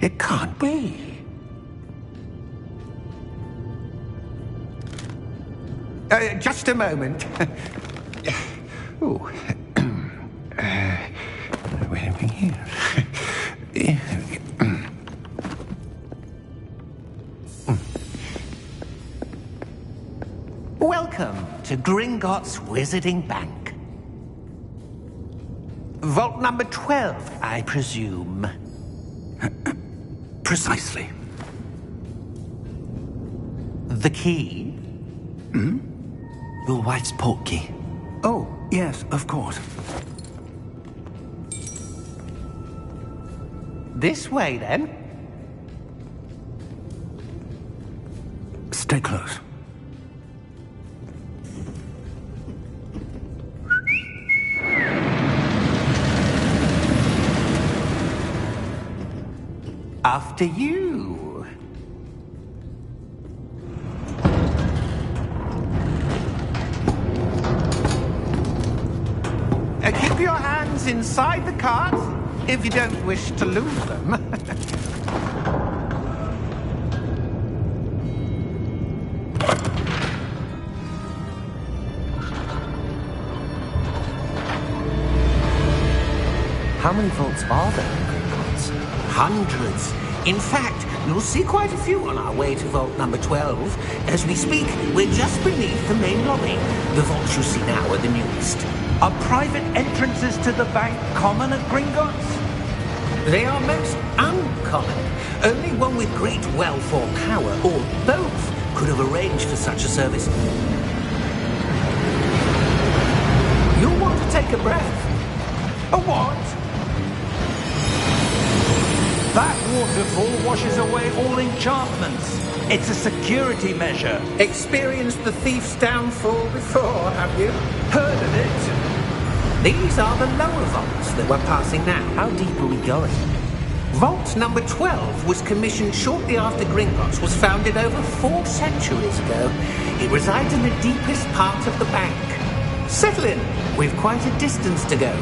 It can't be. Just a moment. Oh. Where are we here? Welcome to Gringotts Wizarding Bank. Vault number 12, I presume. Precisely. The key? Hmm? Your wife's portkey. Oh, yes, of course. This way, then. Stay close. After you. Keep your hands inside the cart if you don't wish to lose them. How many vaults are there in Gringotts? Hundreds. In fact, you'll see quite a few on our way to vault number 12. As we speak, we're just beneath the main lobby. The vaults you see now are the newest. Are private entrances to the bank common at Gringotts? They are most uncommon. Only one with great wealth or power, or both, could have arranged for such a service. You'll want to take a breath. A what? That waterfall washes away all enchantments. It's a security measure. Experienced the thief's downfall before, have you? Heard of it? These are the lower vaults that we're passing now. How deep are we going? Vault number 12 was commissioned shortly after Gringotts was founded over 4 centuries ago. It resides in the deepest part of the bank. Settle in. We've quite a distance to go.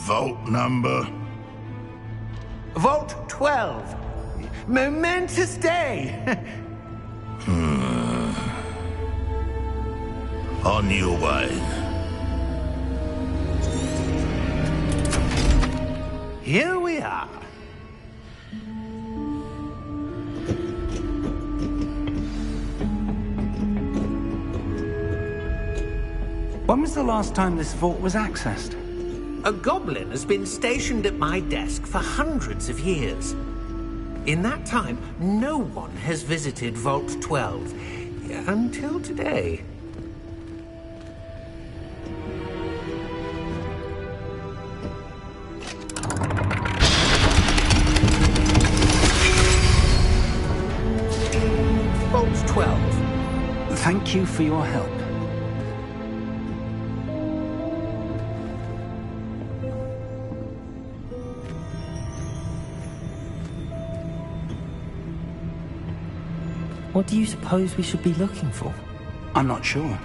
Vault number? Vault 12. Momentous day. On your way. Here we are. When was the last time this vault was accessed? A goblin has been stationed at my desk for hundreds of years. In that time, no one has visited Vault 12 until today. Vault 12. Thank you for your help. What do you suppose we should be looking for? I'm not sure.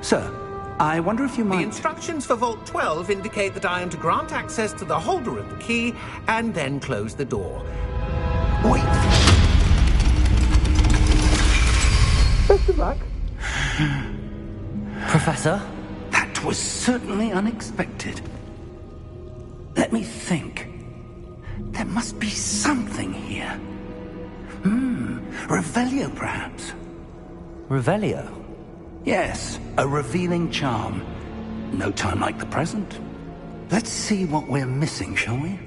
Sir, I wonder if you might... The instructions for Vault 12 indicate that I am to grant access to the holder of the key and then close the door. Wait! Best of luck. Professor? That was certainly unexpected. Let me think. There must be something here. Revelio, perhaps? Revelio? Yes, a revealing charm. No time like the present. Let's see what we're missing, shall we?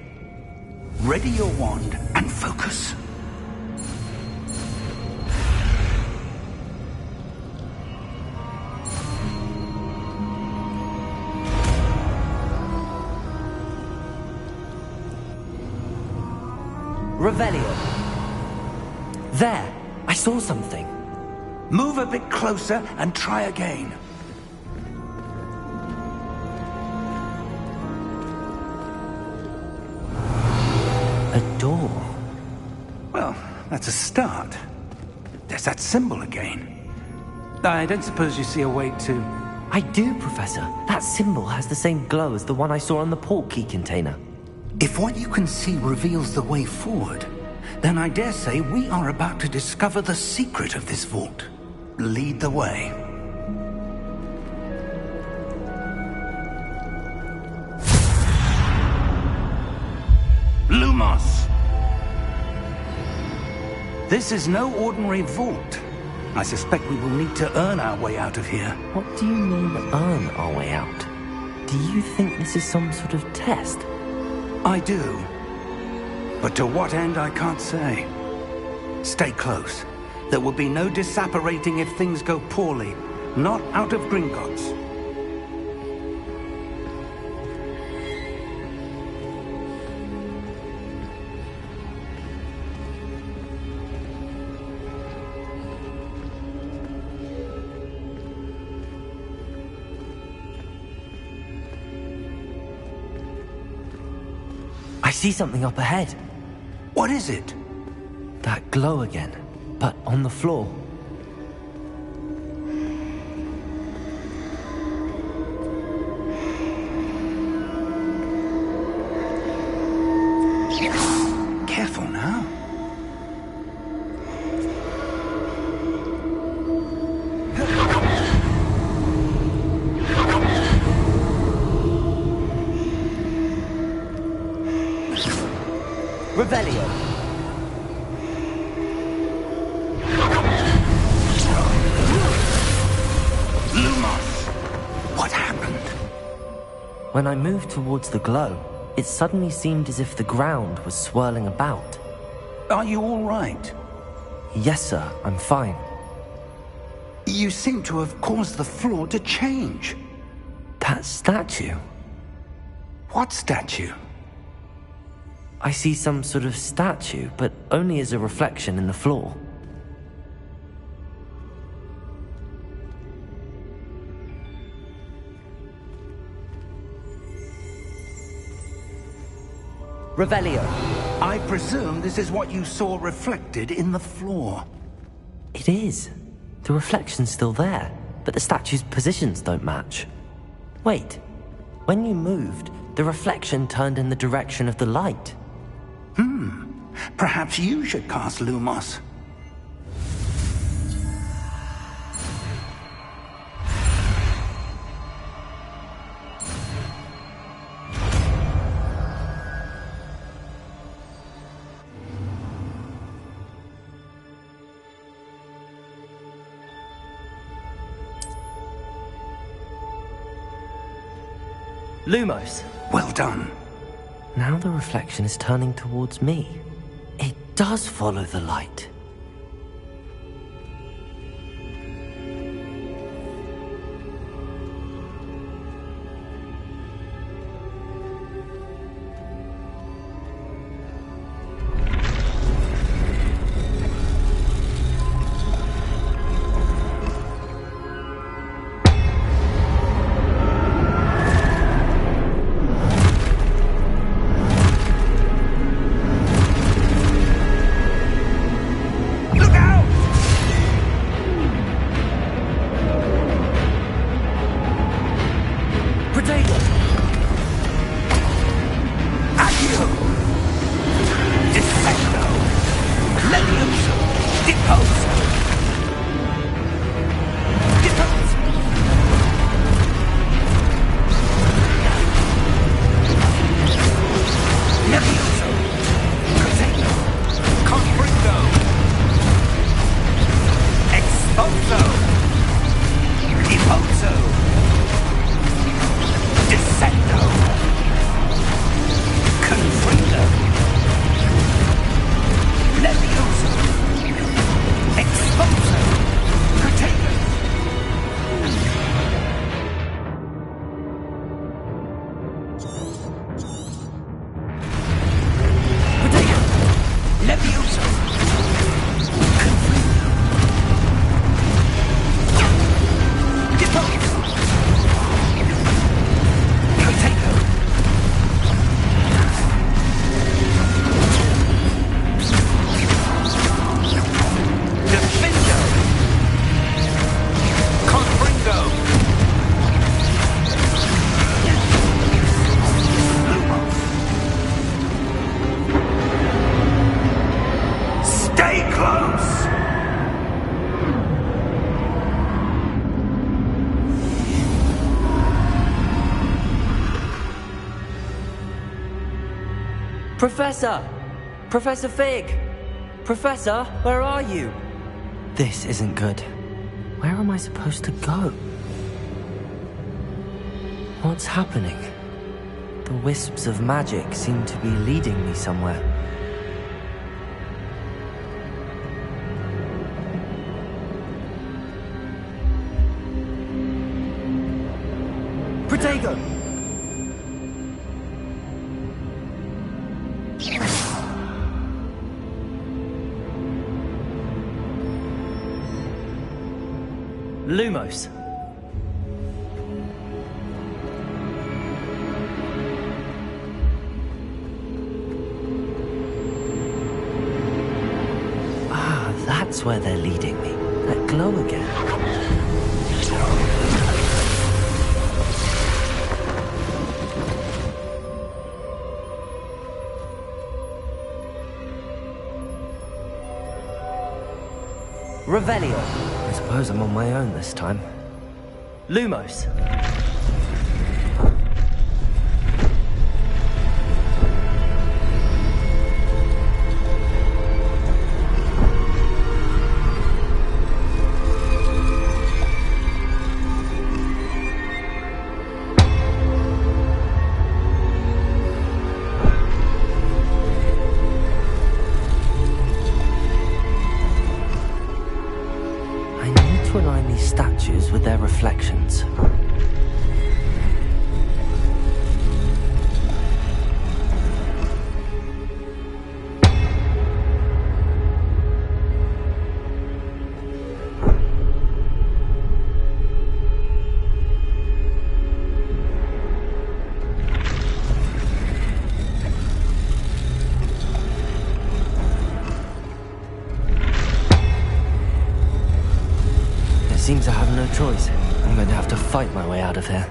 Ready your wand and focus. Revelio. There! I saw something. Move a bit closer and try again. A door. Well, that's a start. There's that symbol again. I don't suppose you see a way to... I do, Professor. That symbol has the same glow as the one I saw on the portkey container. If what you can see reveals the way forward, then I dare say we are about to discover the secret of this vault. Lead the way. Lumos! This is no ordinary vault. I suspect we will need to earn our way out of here. What do you mean, earn our way out? Do you think this is some sort of test? I do. But to what end, I can't say. Stay close. There will be no disapparating if things go poorly. Not out of Gringotts. I see something up ahead. What is it? That glow again, but on the floor. Careful now. Revelio. Lumos! What happened? When I moved towards the glow, it suddenly seemed as if the ground was swirling about. Are you all right? Yes, sir, I'm fine. You seem to have caused the floor to change. That statue? What statue? I see some sort of statue, but only as a reflection in the floor. Revelio. I presume this is what you saw reflected in the floor. It is. The reflection's still there, but the statue's positions don't match. Wait. When you moved, the reflection turned in the direction of the light. Perhaps you should cast Lumos. Lumos. Well done. Now the reflection is turning towards me. It does follow the light. Disposo! Professor! Professor Fig! Professor, where are you? This isn't good. Where am I supposed to go? What's happening? The wisps of magic seem to be leading me somewhere. Protego! Lumos. Ah, that's where they're leading me. That glow again. Revelio. I suppose I'm on my own this time. Lumos. To align these statues with their reflections. Seems I have no choice. I'm going to have to fight my way out of here.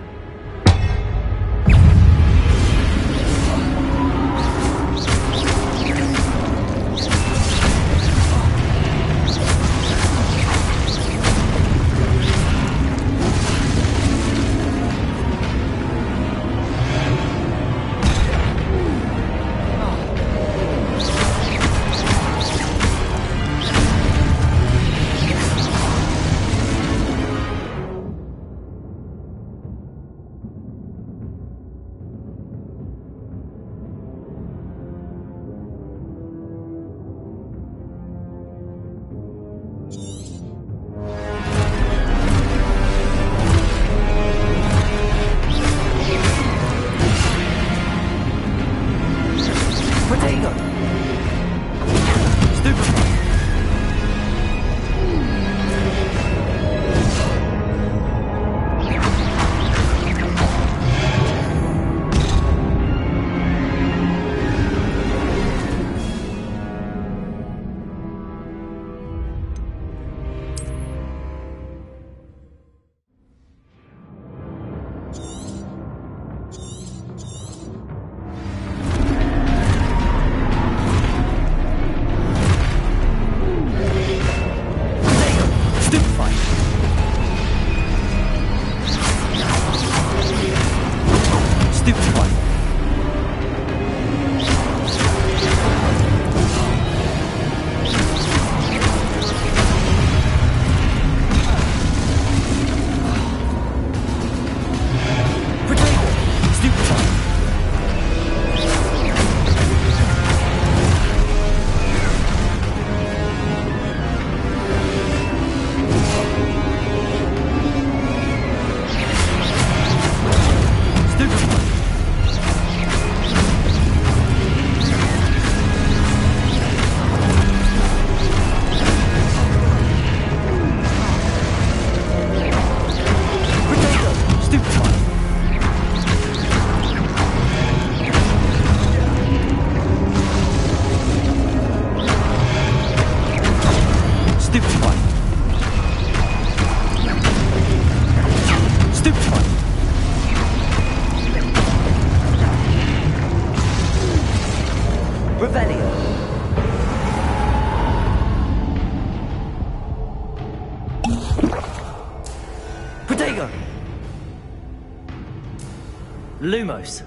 Lumos.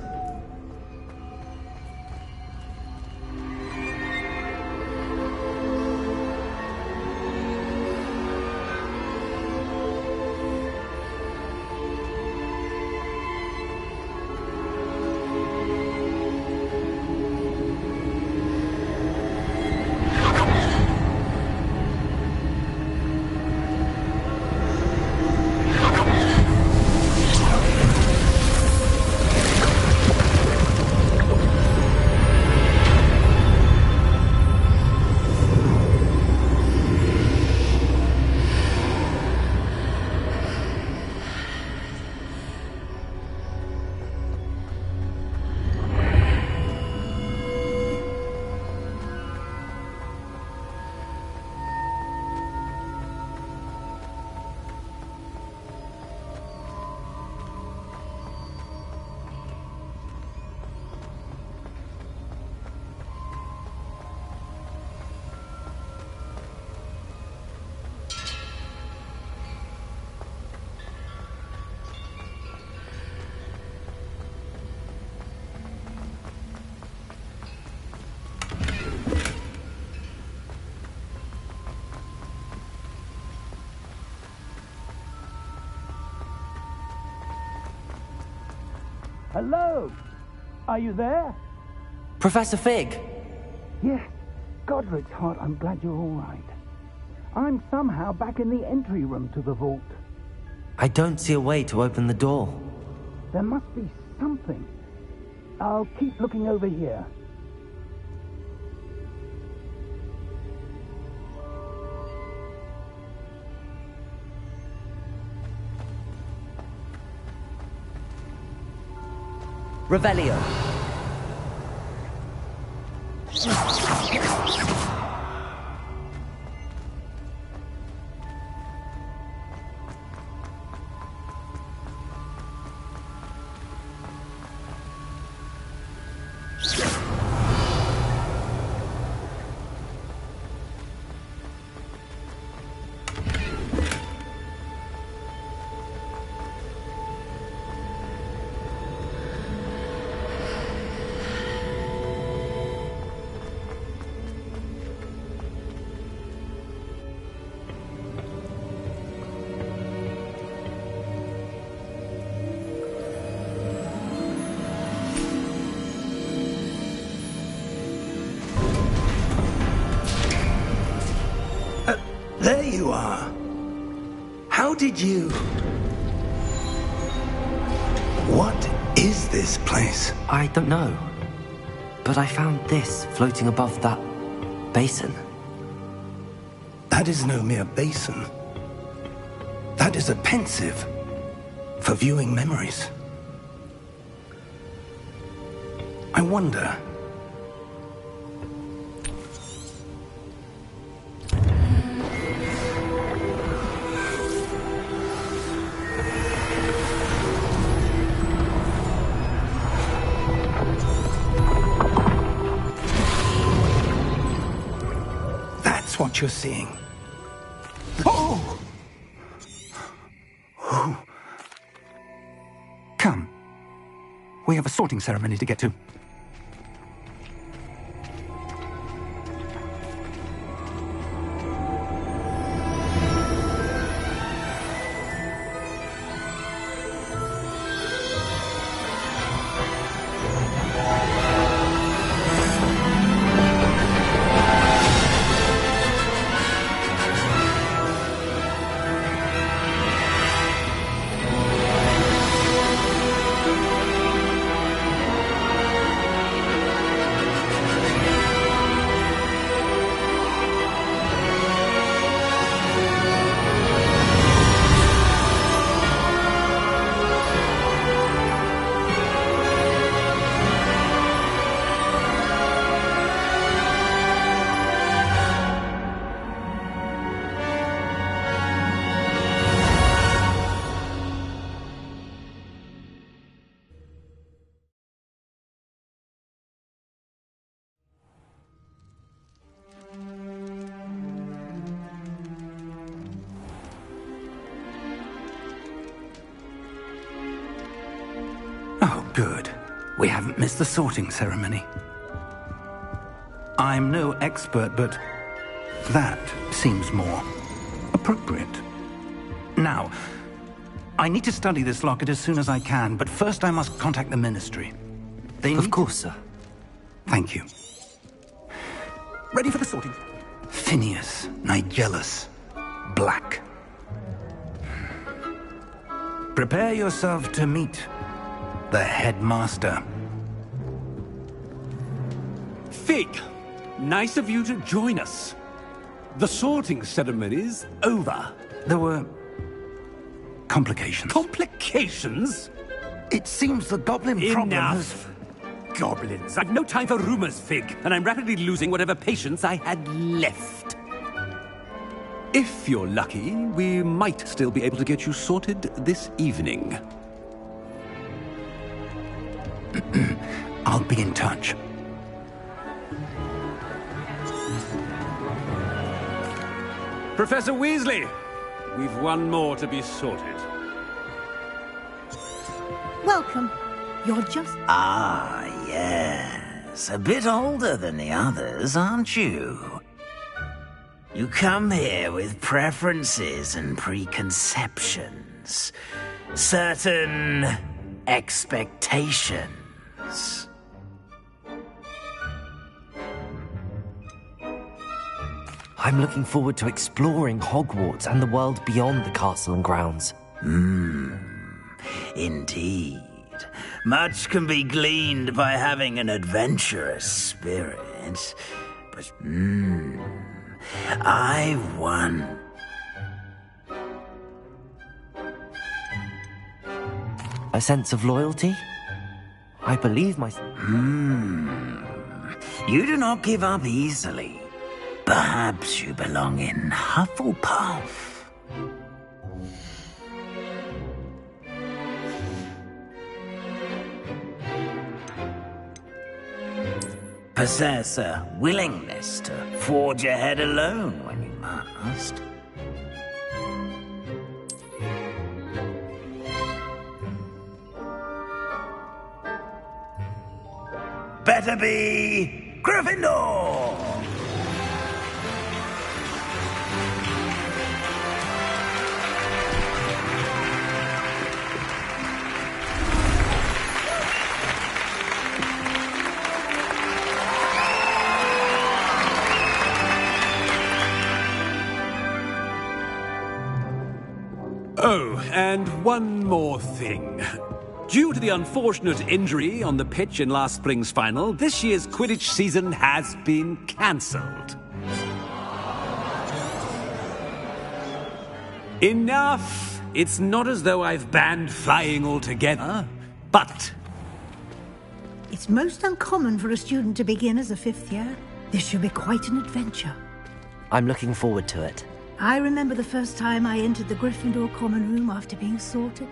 Hello? Are you there? Professor Fig! Yes. Godric's heart, I'm glad you're all right. I'm somehow back in the entry room to the vault. I don't see a way to open the door. There must be something. I'll keep looking over here. Revelio. There you are. How did you... What is this place? I don't know. But I found this floating above that basin. That is no mere basin. That is a pensive for viewing memories. I wonder... what you're seeing. Oh! Oh! Come. We have a sorting ceremony to get to. Oh, good. We haven't missed the sorting ceremony. I'm no expert, but that seems more appropriate. Now, I need to study this locket as soon as I can, but first I must contact the Ministry. Of course, sir. Thank you. Ready for the sorting? Phineas, Nigellus, Black. Prepare yourself to meet the headmaster. Fig, nice of you to join us. The sorting ceremony's over. There were complications. Complications? It seems the goblin problem has... Enough. Goblins. I've no time for rumors, Fig, and I'm rapidly losing whatever patience I had left. If you're lucky, we might still be able to get you sorted this evening. I'll be in touch. Professor Weasley, we've one more to be sorted. Welcome. You're just... Ah, yes. A bit older than the others, aren't you? You come here with preferences and preconceptions. Certain expectations. I'm looking forward to exploring Hogwarts and the world beyond the castle and grounds. Indeed. Much can be gleaned by having an adventurous spirit. But, I won. A sense of loyalty? I believe my... You do not give up easily. Perhaps you belong in Hufflepuff. Possess a willingness to forge ahead alone when you must. Better be Gryffindor! Oh, and one more thing. Due to the unfortunate injury on the pitch in last spring's final, this year's Quidditch season has been cancelled. Enough! It's not as though I've banned flying altogether, but... It's most uncommon for a student to begin as a fifth year. This should be quite an adventure. I'm looking forward to it. I remember the first time I entered the Gryffindor common room after being sorted.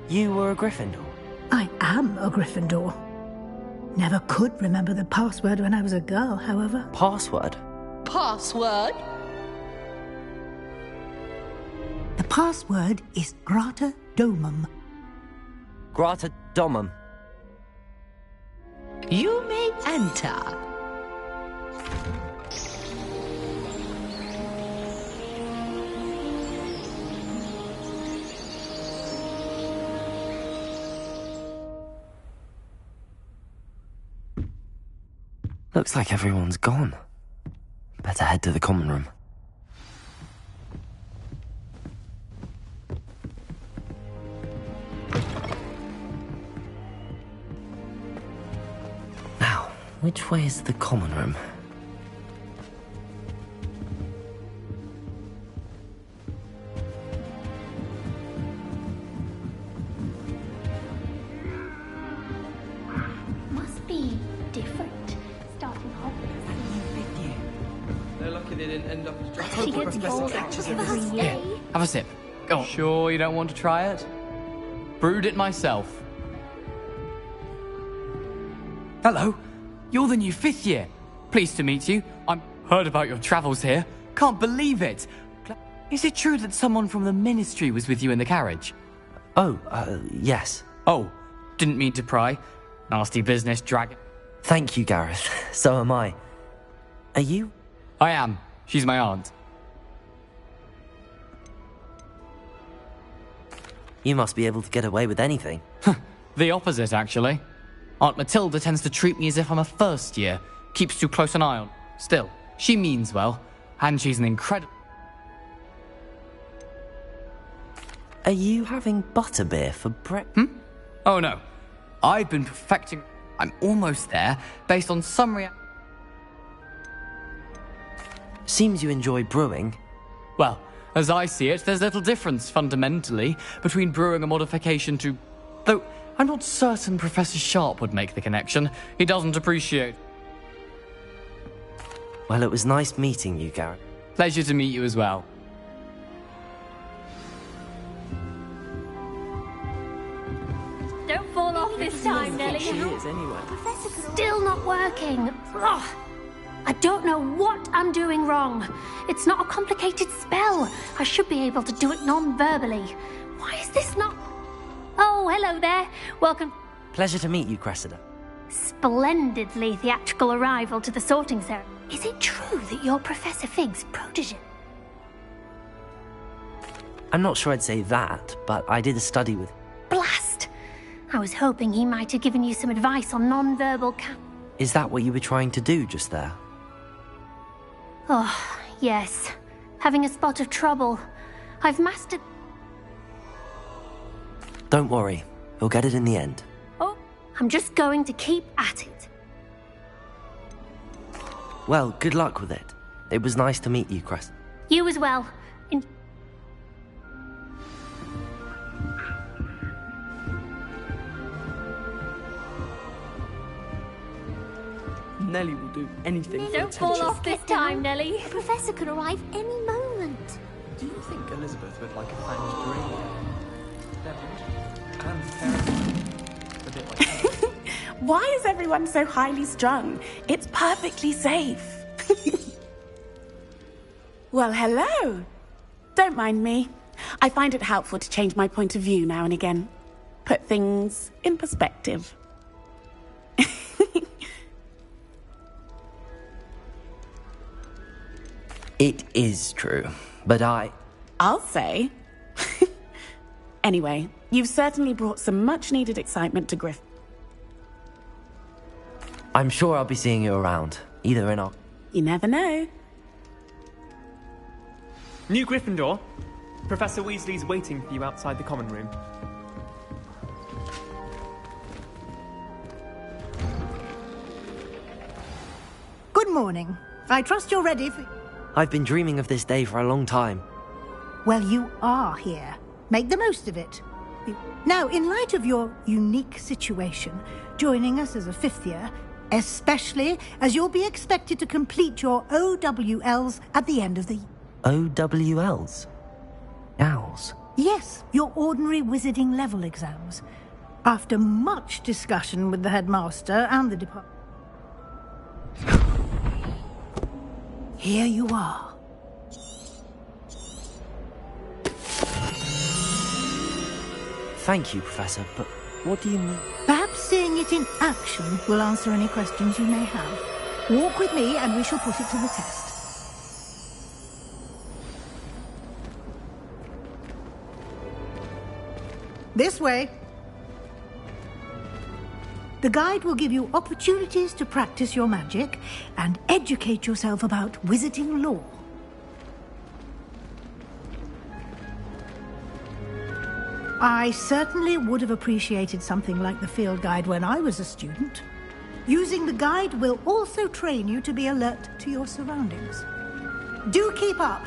You were a Gryffindor? I am a Gryffindor. Never could remember the password when I was a girl, however. Password? Password? The password is Grata Domum. Grata Domum. You may enter. Looks like everyone's gone. Better head to the common room. Now, which way is the common room? Must be different. Starting Hogwarts. They're lucky they didn't end up as She gets bored every year. Have a sip. Go on. Sure you don't want to try it? Brewed it myself. Hello. You're the new fifth year. Pleased to meet you. I'm heard about your travels here. Can't believe it. Is it true that someone from the ministry was with you in the carriage? Oh, yes. Oh, didn't mean to pry. Nasty business, dragon. Thank you, Gareth. So am I. Are you? I am. She's my aunt. You must be able to get away with anything. The opposite, actually. Aunt Matilda tends to treat me as if I'm a first year. Keeps too close an eye on. Still, she means well. And she's an incredible... Are you having butterbeer for breakfast? Oh no. I've been perfecting... I'm almost there, based on some Seems you enjoy brewing. Well, as I see it, there's little difference, fundamentally, between brewing a modification to... Though, I'm not certain Professor Sharp would make the connection. He doesn't appreciate... Well, it was nice meeting you, Gareth. Pleasure to meet you as well. Don't fall off this time, Nellie. Still not working. Ugh. I don't know what I'm doing wrong. It's not a complicated spell. I should be able to do it non-verbally. Why is this not... Oh, hello there. Welcome. Pleasure to meet you, Cressida. Splendidly theatrical arrival to the sorting ceremony. Is it true that you're Professor Fig's protege? I'm not sure I'd say that, but I did a study with... Blast! I was hoping he might have given you some advice on non-verbal Is that what you were trying to do just there? Oh, yes. Having a spot of trouble. I've mastered... Don't worry. You'll get it in the end. Oh, I'm just going to keep at it. Well, good luck with it. It was nice to meet you, Cress. You as well. Nellie will do anything for Don't fall off this time, Nellie. The professor could arrive any moment. Do you think Elizabeth would like a fanged dragon? And terrifying. A bit like Why is everyone so highly strung? It's perfectly safe. Well, hello. Don't mind me. I find it helpful to change my point of view now and again. Put things in perspective. It is true, but I'll say. Anyway, you've certainly brought some much-needed excitement to Griff. I'm sure I'll be seeing you around, either in our... You never know. New Gryffindor. Professor Weasley's waiting for you outside the common room. Good morning. I trust you're ready for... I've been dreaming of this day for a long time. Well, you are here. Make the most of it. Now, in light of your unique situation, joining us as a fifth year, especially as you'll be expected to complete your OWLs at the end of the... OWLs? Owls? Yes, your ordinary wizarding level exams. After much discussion with the headmaster and the department... Here you are. Thank you, Professor, but what do you mean? Perhaps seeing it in action will answer any questions you may have. Walk with me and we shall put it to the test. This way. The guide will give you opportunities to practice your magic and educate yourself about wizarding lore. I certainly would have appreciated something like the field guide when I was a student. Using the guide will also train you to be alert to your surroundings. Do keep up.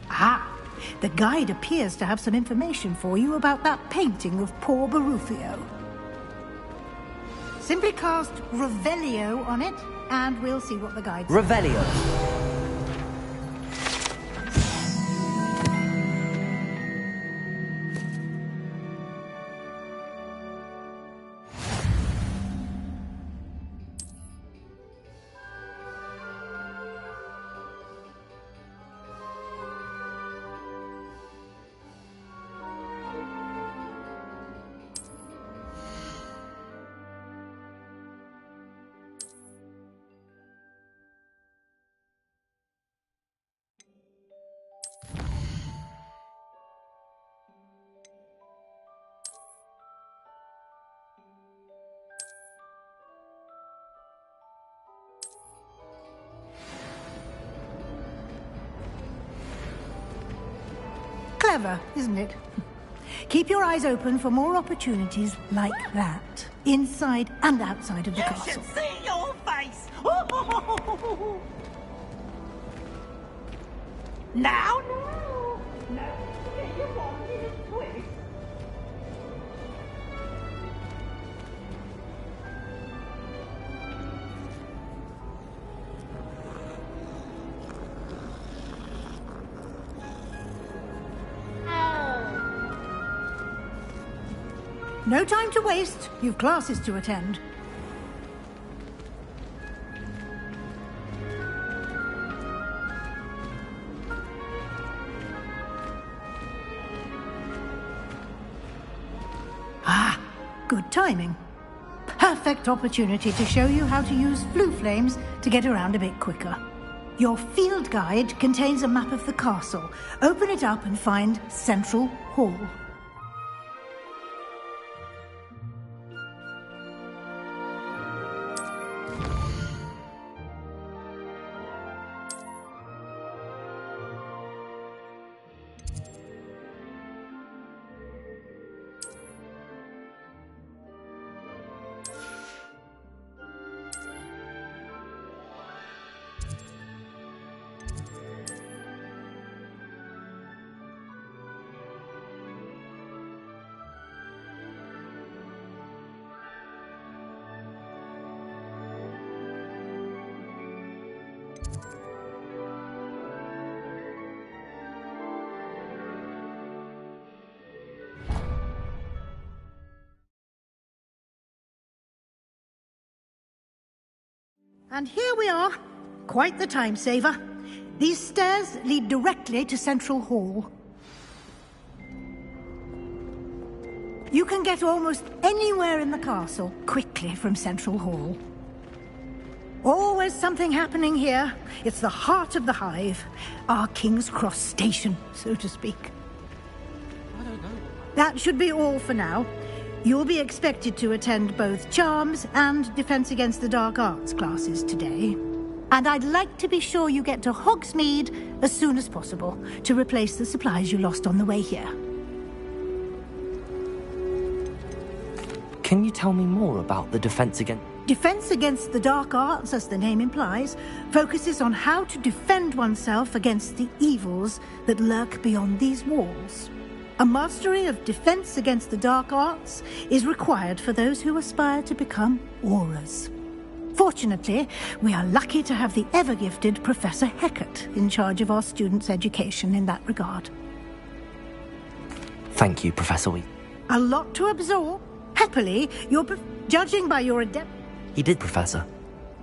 Ah, the guide appears to have some information for you about that painting of poor Barufio. Simply cast Revelio on it, and we'll see what the guide says. Revelio. Clever, isn't it? Keep your eyes open for more opportunities like that, inside and outside of the castle. You should see your face! Now, no! No, you want me to twist? No time to waste. You've classes to attend. Ah, good timing. Perfect opportunity to show you how to use flue flames to get around a bit quicker. Your field guide contains a map of the castle. Open it up and find Central Hall. And here we are. Quite the time saver. These stairs lead directly to Central Hall. You can get almost anywhere in the castle quickly from Central Hall. Always something happening here. It's the heart of the hive. Our King's Cross station, so to speak. I don't know. That should be all for now. You'll be expected to attend both Charms and Defense Against the Dark Arts classes today. And I'd like to be sure you get to Hogsmeade as soon as possible to replace the supplies you lost on the way here. Can you tell me more about the Defense Against... Defense Against the Dark Arts, as the name implies, focuses on how to defend oneself against the evils that lurk beyond these walls. A mastery of Defense Against the Dark Arts is required for those who aspire to become Aurors. Fortunately, we are lucky to have the ever-gifted Professor Hecat in charge of our students' education in that regard. Thank you, Professor Weasley. A lot to absorb. Happily, judging by your adept... He did, Professor.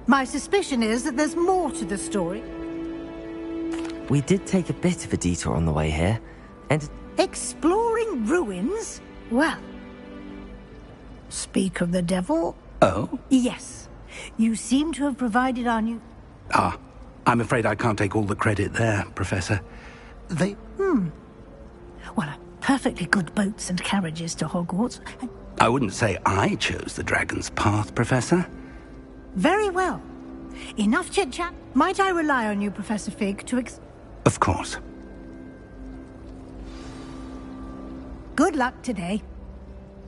My suspicion is that there's more to the story. We did take a bit of a detour on the way here, and... Exploring ruins? Well... Speak of the devil? Oh? Yes. You seem to have provided our new... Ah, I'm afraid I can't take all the credit there, Professor. They... Well, perfectly good boats and carriages to Hogwarts. I wouldn't say I chose the Dragon's Path, Professor. Very well. Enough chit-chat. Might I rely on you, Professor Fig, to Of course. Good luck today.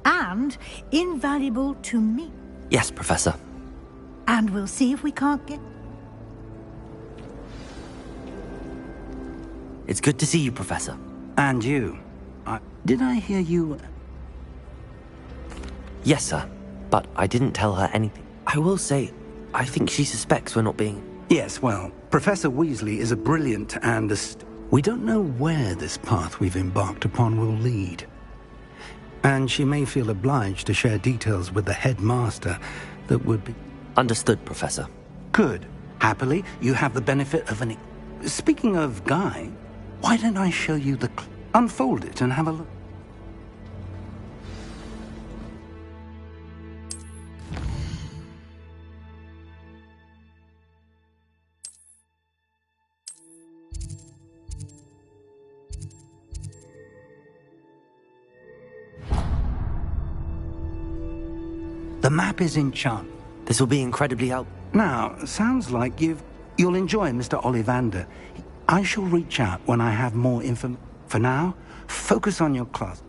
And invaluable to me. Yes, Professor. And we'll see if we can't get... It's good to see you, Professor. And you. Did I hear you... Yes, sir. But I didn't tell her anything. I will say, I think she suspects we're not being... Yes, well, Professor Weasley is a brilliant and... We don't know where this path we've embarked upon will lead. And she may feel obliged to share details with the headmaster that would be... Understood, Professor. Good. Happily, you have the benefit of an... Speaking of Guy, why don't I show you the... Unfold it and have a look. The map is in chart. This will be incredibly helpful. Now, sounds like you'll enjoy Mr. Ollivander. I shall reach out when I have more information. For now, focus on your class.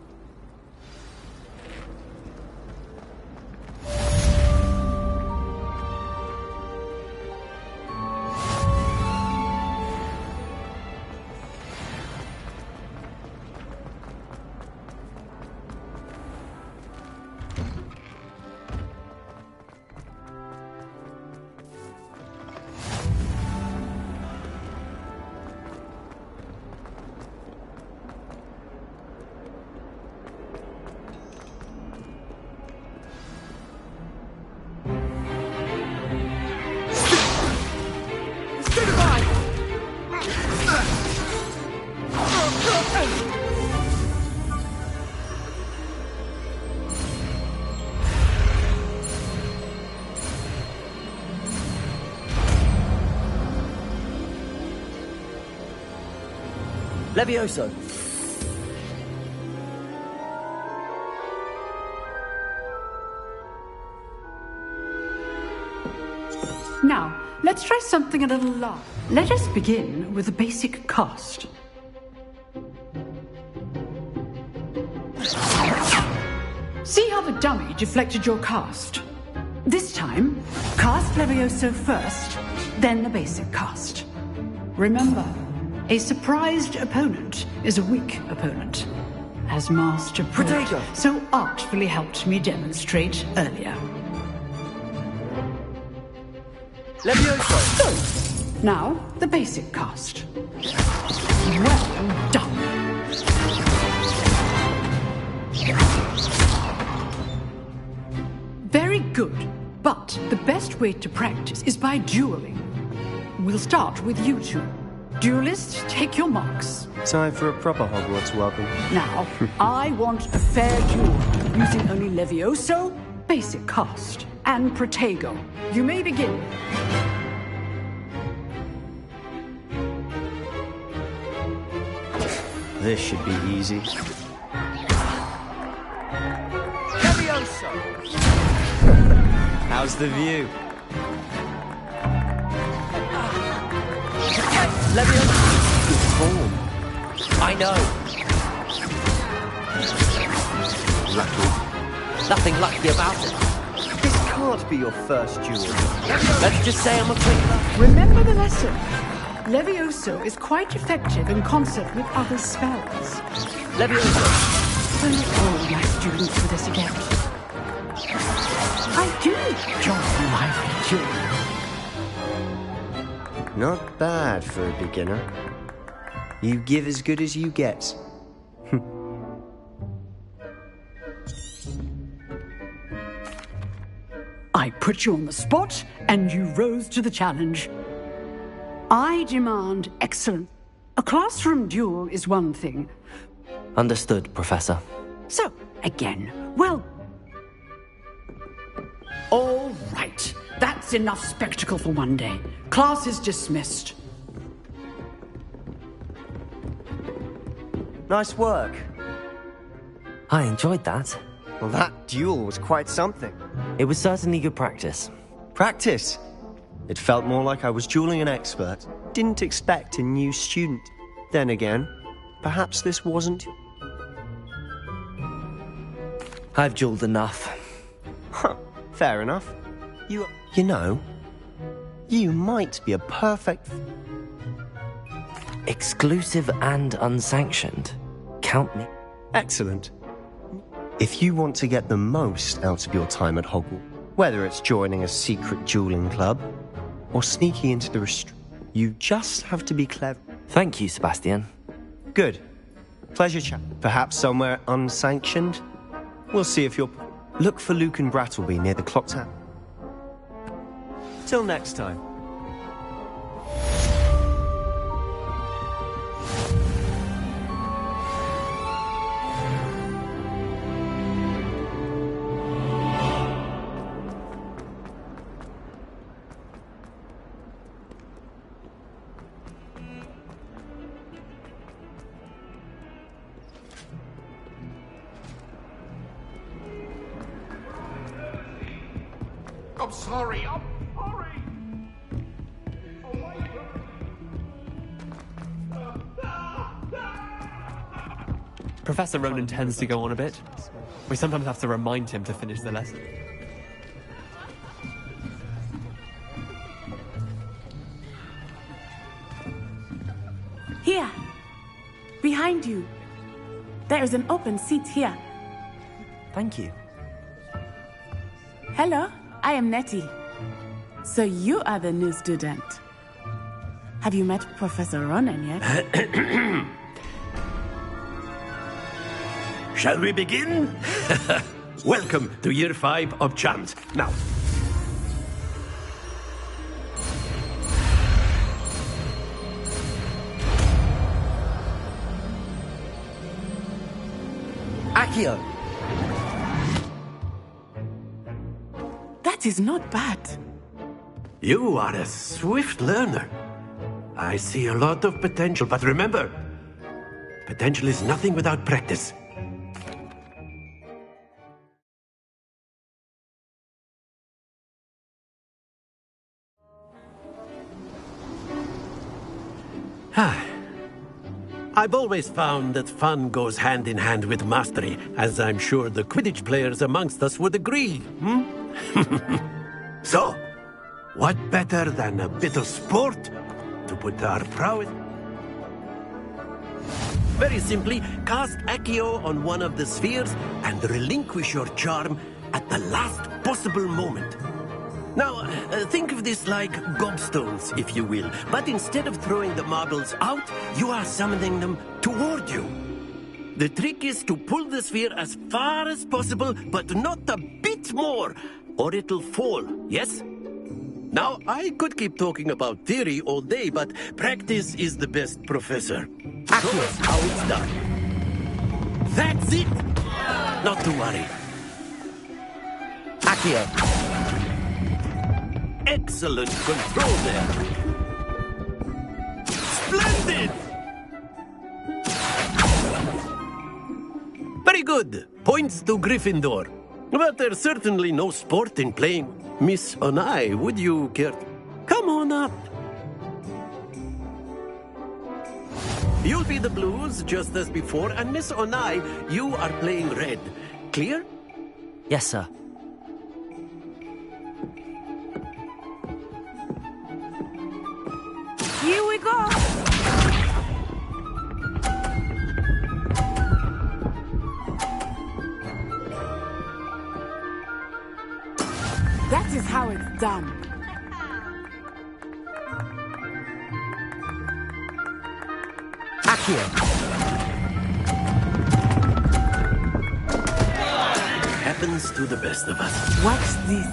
Levioso! Now, let's try something a little larger. Let us begin with the basic cast. See how the dummy deflected your cast? This time, cast Levioso first, then the basic cast. Remember, a surprised opponent is a weak opponent, as Master Brute so artfully helped me demonstrate earlier. Levioso! Now, the basic cast. Well done. Very good, but the best way to practice is by dueling. We'll start with you two. Duelists, take your marks. Time for a proper Hogwarts welcome. Now, I want a fair duel, using only Levioso, basic cast, and Protego. You may begin. This should be easy. Levioso! How's the view? Levioso! Good form. I know. Lucky. Nothing lucky about it. This can't be your first duel. Let's just say I'm a quick. Remember the lesson. Levioso is quite effective in concert with other spells. Levioso! Will all my students do this again? I do enjoy lively dueling. Not bad for a beginner. You give as good as you get. I put you on the spot, and you rose to the challenge. I demand excellence. A classroom duel is one thing. Understood, Professor. So, again, well... All right. That's enough spectacle for one day. Class is dismissed. Nice work. I enjoyed that. Well, that duel was quite something. It was certainly good practice. Practice? It felt more like I was dueling an expert. Didn't expect a new student. Then again, perhaps this wasn't... I've dueled enough. Huh, fair enough. You know, you might be a perfect... Exclusive and unsanctioned. Count me. Excellent. If you want to get the most out of your time at Hogwarts, whether it's joining a secret dueling club or sneaking into the you just have to be clever. Thank you, Sebastian. Good. Pleasure chat. Perhaps somewhere unsanctioned? We'll see if you're... Look for Luke and Brattleby near the clock tower. Till next time. I'm sorry. I'm sorry. Professor Ronan tends to go on a bit. We sometimes have to remind him to finish the lesson. Here. Behind you. There is an open seat here. Thank you. Hello, I am Nettie. So you are the new student. Have you met Professor Ronan yet? Shall we begin? Welcome to Year 5 of Charms. Now, Accio! That is not bad. you are a swift learner. I see a lot of potential, but remember, Potential is nothing without practice. I've always found that fun goes hand in hand with mastery, as I'm sure the Quidditch players amongst us would agree. So, what better than a bit of sport to put our prowess? Very simply, cast Accio on one of the spheres and relinquish your charm at the last possible moment. Now, think of this like gobstones, if you will. But instead of throwing the marbles out, you are summoning them toward you. The trick is to pull the sphere as far as possible, but not a bit more, or it'll fall, yes? Now, I could keep talking about theory all day, but practice is the best professor. Show us how it's done. That's it! Not to worry. Accio. Excellent control there. Splendid! Very good. Points to Gryffindor. But there's certainly no sport in playing Miss Onai. Would you care? Come on up. You'll be the blues, just as before, and Miss Onai, you are playing red. Clear? Yes, sir. Here we go! That is how it's done. Accio. Happens to the best of us. Watch this.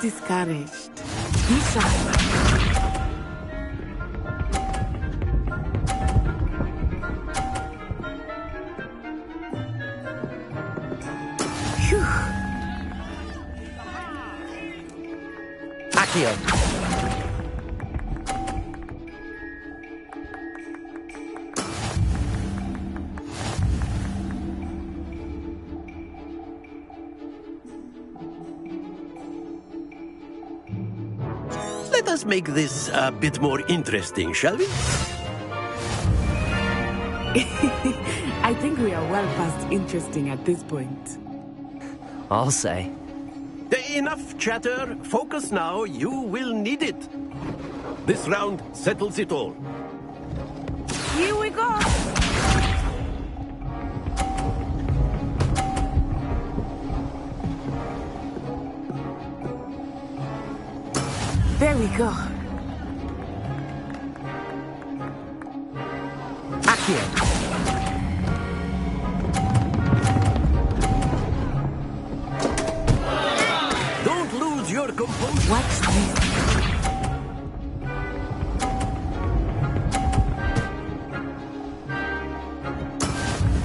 Discouraged. Be sharp. Accio. Let us make this a bit more interesting, shall we? I think we are well past interesting at this point. I'll say. Enough chatter. Focus now. You will need it. This round settles it all. Here we go. There we go. Accio. Don't lose your composure. Watch this.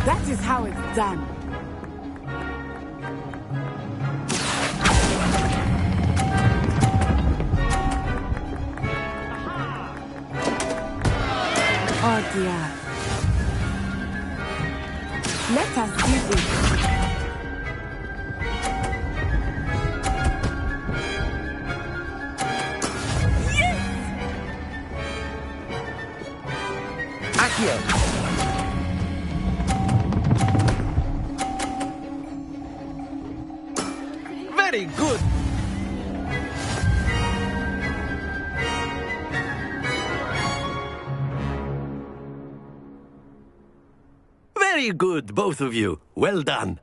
That is how it's done. Oh dear. Let us do this. Yes! Accio. Very good. Very good, both of you. Well done.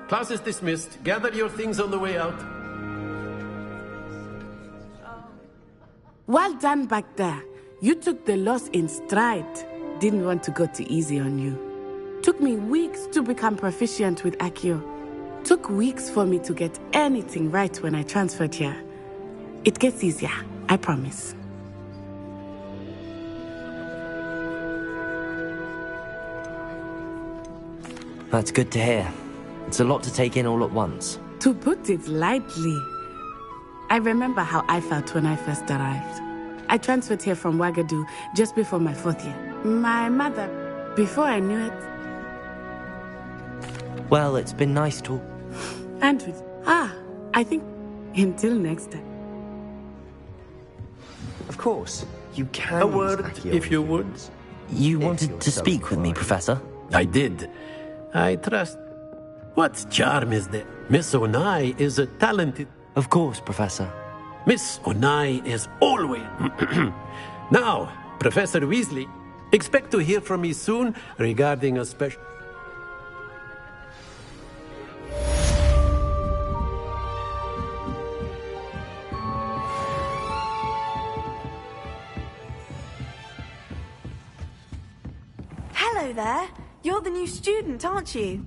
Class is dismissed. Gather your things on the way out. Well done back there. You took the loss in stride. Didn't want to go too easy on you. Took me weeks to become proficient with Accio. Took weeks for me to get anything right when I transferred here. It gets easier, I promise. That's good to hear. It's a lot to take in all at once. To put it lightly, I remember how I felt when I first arrived. I transferred here from Ouagadougou just before my 4th year. My mother, before I knew it... Well, it's been nice to... And with... I think until next time. Of course, you can. A word, if you would. You wanted to speak with me, Professor? I did. I trust. What charm is there? Miss Onai is a talented... Of course, Professor. Miss Onai is always... Now, Professor Weasley, expect to hear from me soon regarding a special... Hello there. You're the new student, aren't you?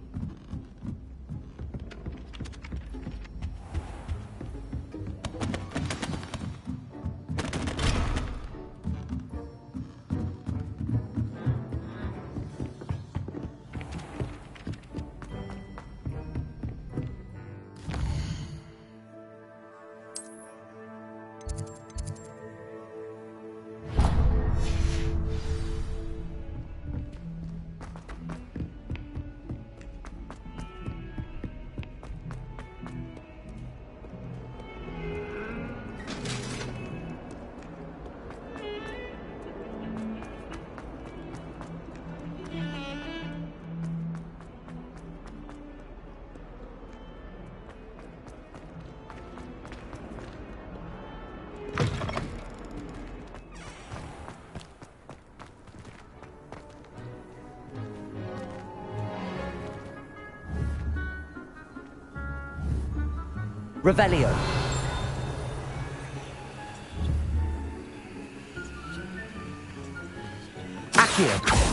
Revelio. Accio.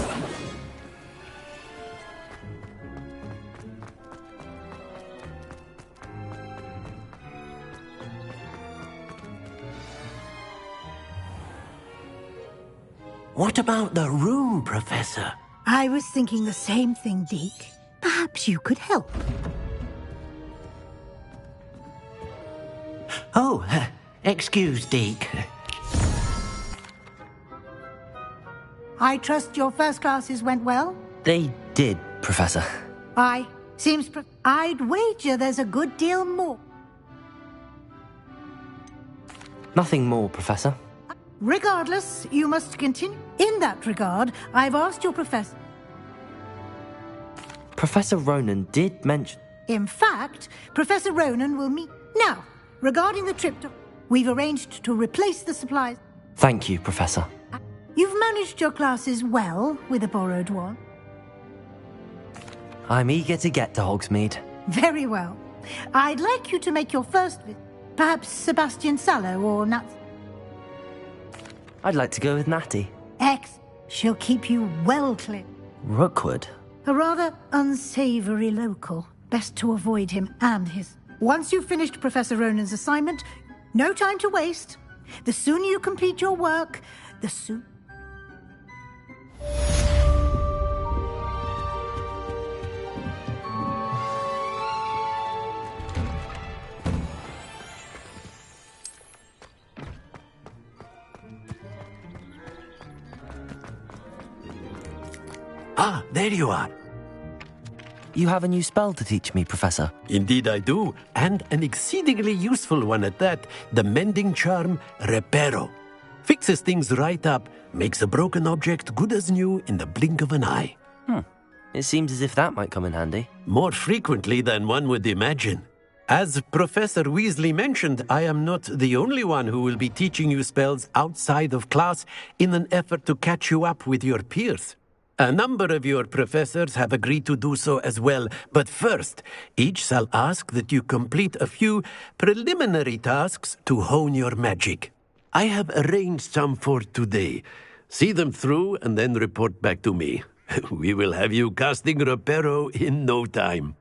What about the room, Professor? I was thinking the same thing, Deke. Perhaps you could help. Oh, excuse, Deke. I trust your first classes went well? They did, Professor. I'd wager there's a good deal more. Nothing more, Professor. Regardless, you must continue. In that regard, I've asked your professor... Professor Ronan did mention... In fact, Professor Ronan will meet... Now, regarding the trip to... We've arranged to replace the supplies. Thank you, Professor. You've managed your classes well with a borrowed one. I'm eager to get to Hogsmeade. Very well. I'd like you to make your first visit. Perhaps Sebastian Sallow or Nat... I'd like to go with Natty. She'll keep you well clear. Rookwood? A rather unsavory local. Best to avoid him and his... Once you've finished Professor Ronan's assignment, no time to waste. The sooner you complete your work, the sooner... Ah, there you are. You have a new spell to teach me, Professor. Indeed I do, and an exceedingly useful one at that. The mending charm, Reparo. Fixes things right up, makes a broken object good as new in the blink of an eye. It seems as if that might come in handy. More frequently than one would imagine. As Professor Weasley mentioned, I am not the only one who will be teaching you spells outside of class in an effort to catch you up with your peers. A number of your professors have agreed to do so as well, but first, each shall ask that you complete a few preliminary tasks to hone your magic. I have arranged some for today. See them through and then report back to me. We will have you casting Reparo in no time.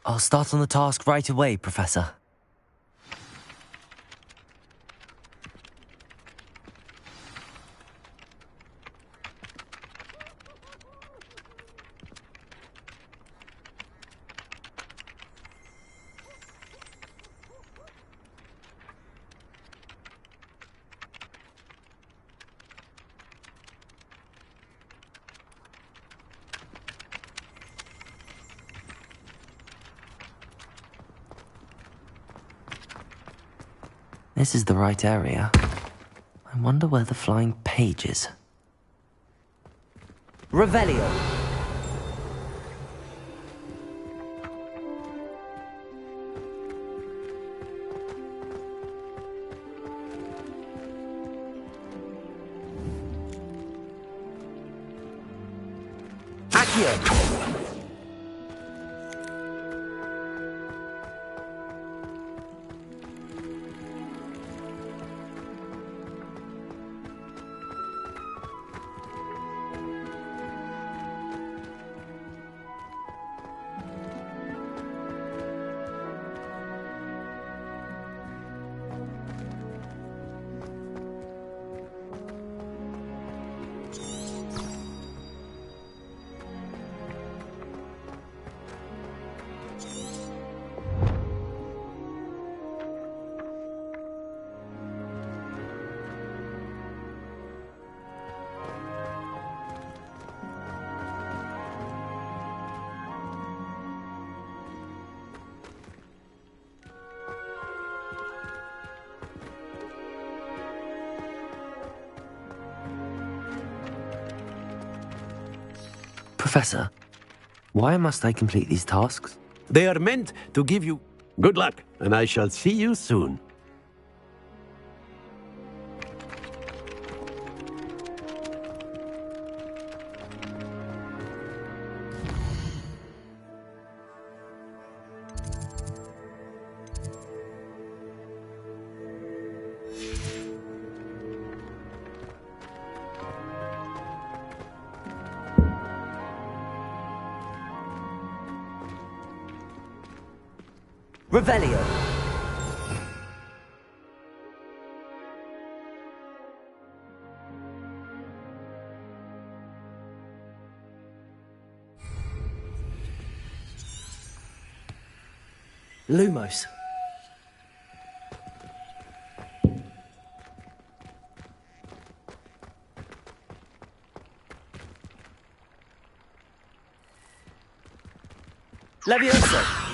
I'll start on the task right away, Professor. This is the right area. I wonder where the flying page is. Revelio! Accio! Professor, why must I complete these tasks? They are meant to give you good luck, and I shall see you soon. Revelio! Lumos. Levioso.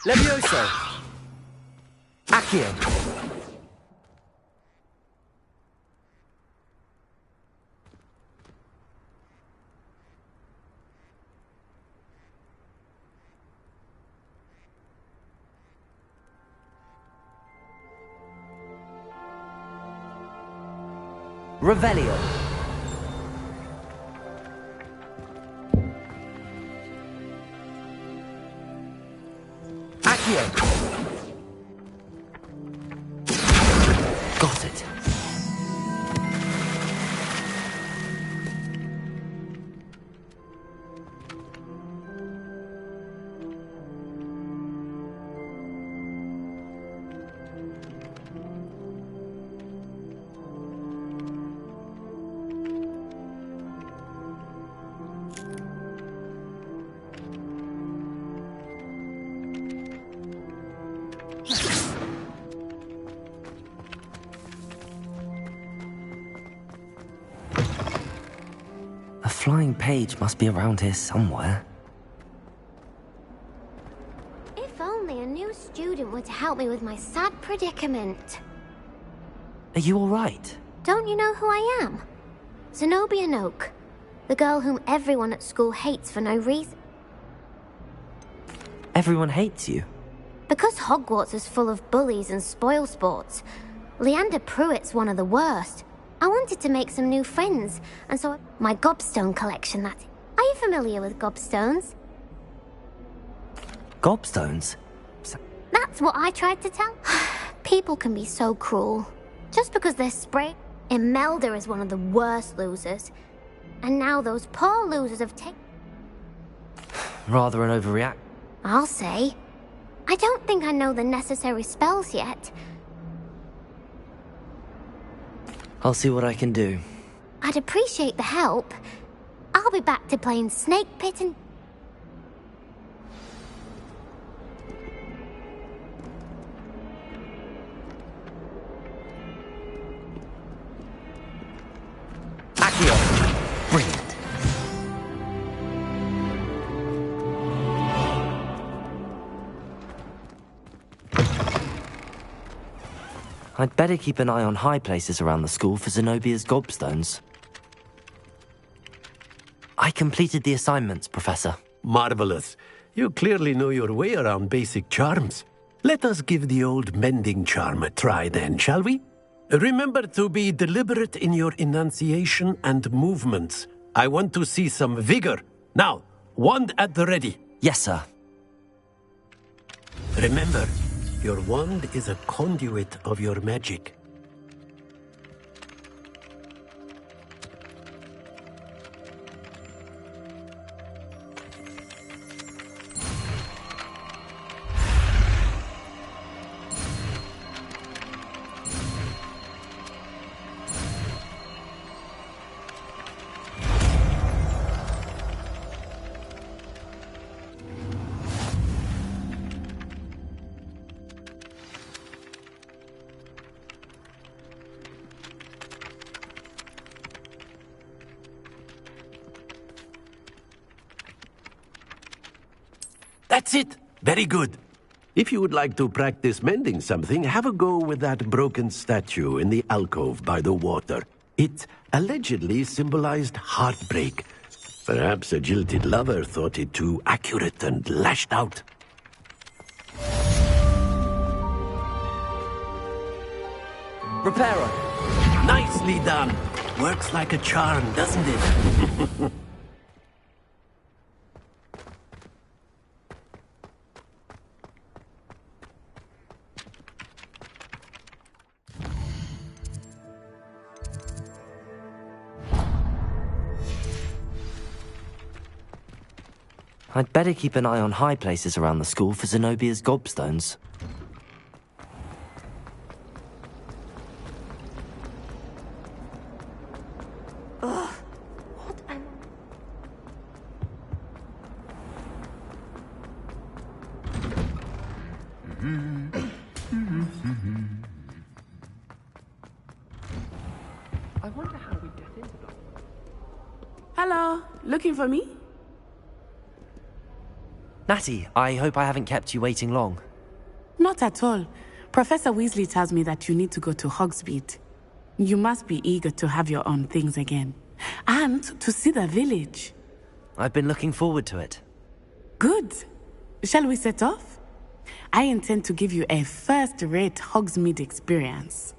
Levioso. Accio. Revelio. Accio. Got it. A flying page must be around here somewhere. If only a new student were to help me with my sad predicament. Are you alright? Don't you know who I am? Zenobia Noak, the girl whom everyone at school hates for no reason. Everyone hates you. Because Hogwarts is full of bullies and spoilsports, Leander Pruitt's one of the worst. I wanted to make some new friends, and so my gobstone collection, that... Are you familiar with gobstones? Gobstones? That's what I tried to tell. People can be so cruel. Just because they're sprayed... Imelda is one of the worst losers. And now those poor losers have taken... Rather an overreact. I'll say. I don't think I know the necessary spells yet. I'll see what I can do. I'd appreciate the help. I'll be back to playing Snake Pit and... Accio! Brilliant. I'd better keep an eye on high places around the school for Zenobia's gobstones. I completed the assignments, Professor. Marvelous. You clearly know your way around basic charms. Let us give the old mending charm a try then, shall we? Remember to be deliberate in your enunciation and movements. I want to see some vigor. Now, wand at the ready. Yes, sir. Remember, your wand is a conduit of your magic. That's it. Very good. If you would like to practice mending something, have a go with that broken statue in the alcove by the water. It allegedly symbolized heartbreak. Perhaps a jilted lover thought it too accurate and lashed out. Reparo. Nicely done. Works like a charm, doesn't it? I'd better keep an eye on high places around the school for Zenobia's gobstones. Ugh. What am... I wonder how we get into them. Hello, looking for me? Natty, I hope I haven't kept you waiting long. Not at all. Professor Weasley tells me that you need to go to Hogsmeade. You must be eager to have your own things again. And to see the village. I've been looking forward to it. Good. Shall we set off? I intend to give you a first-rate Hogsmeade experience.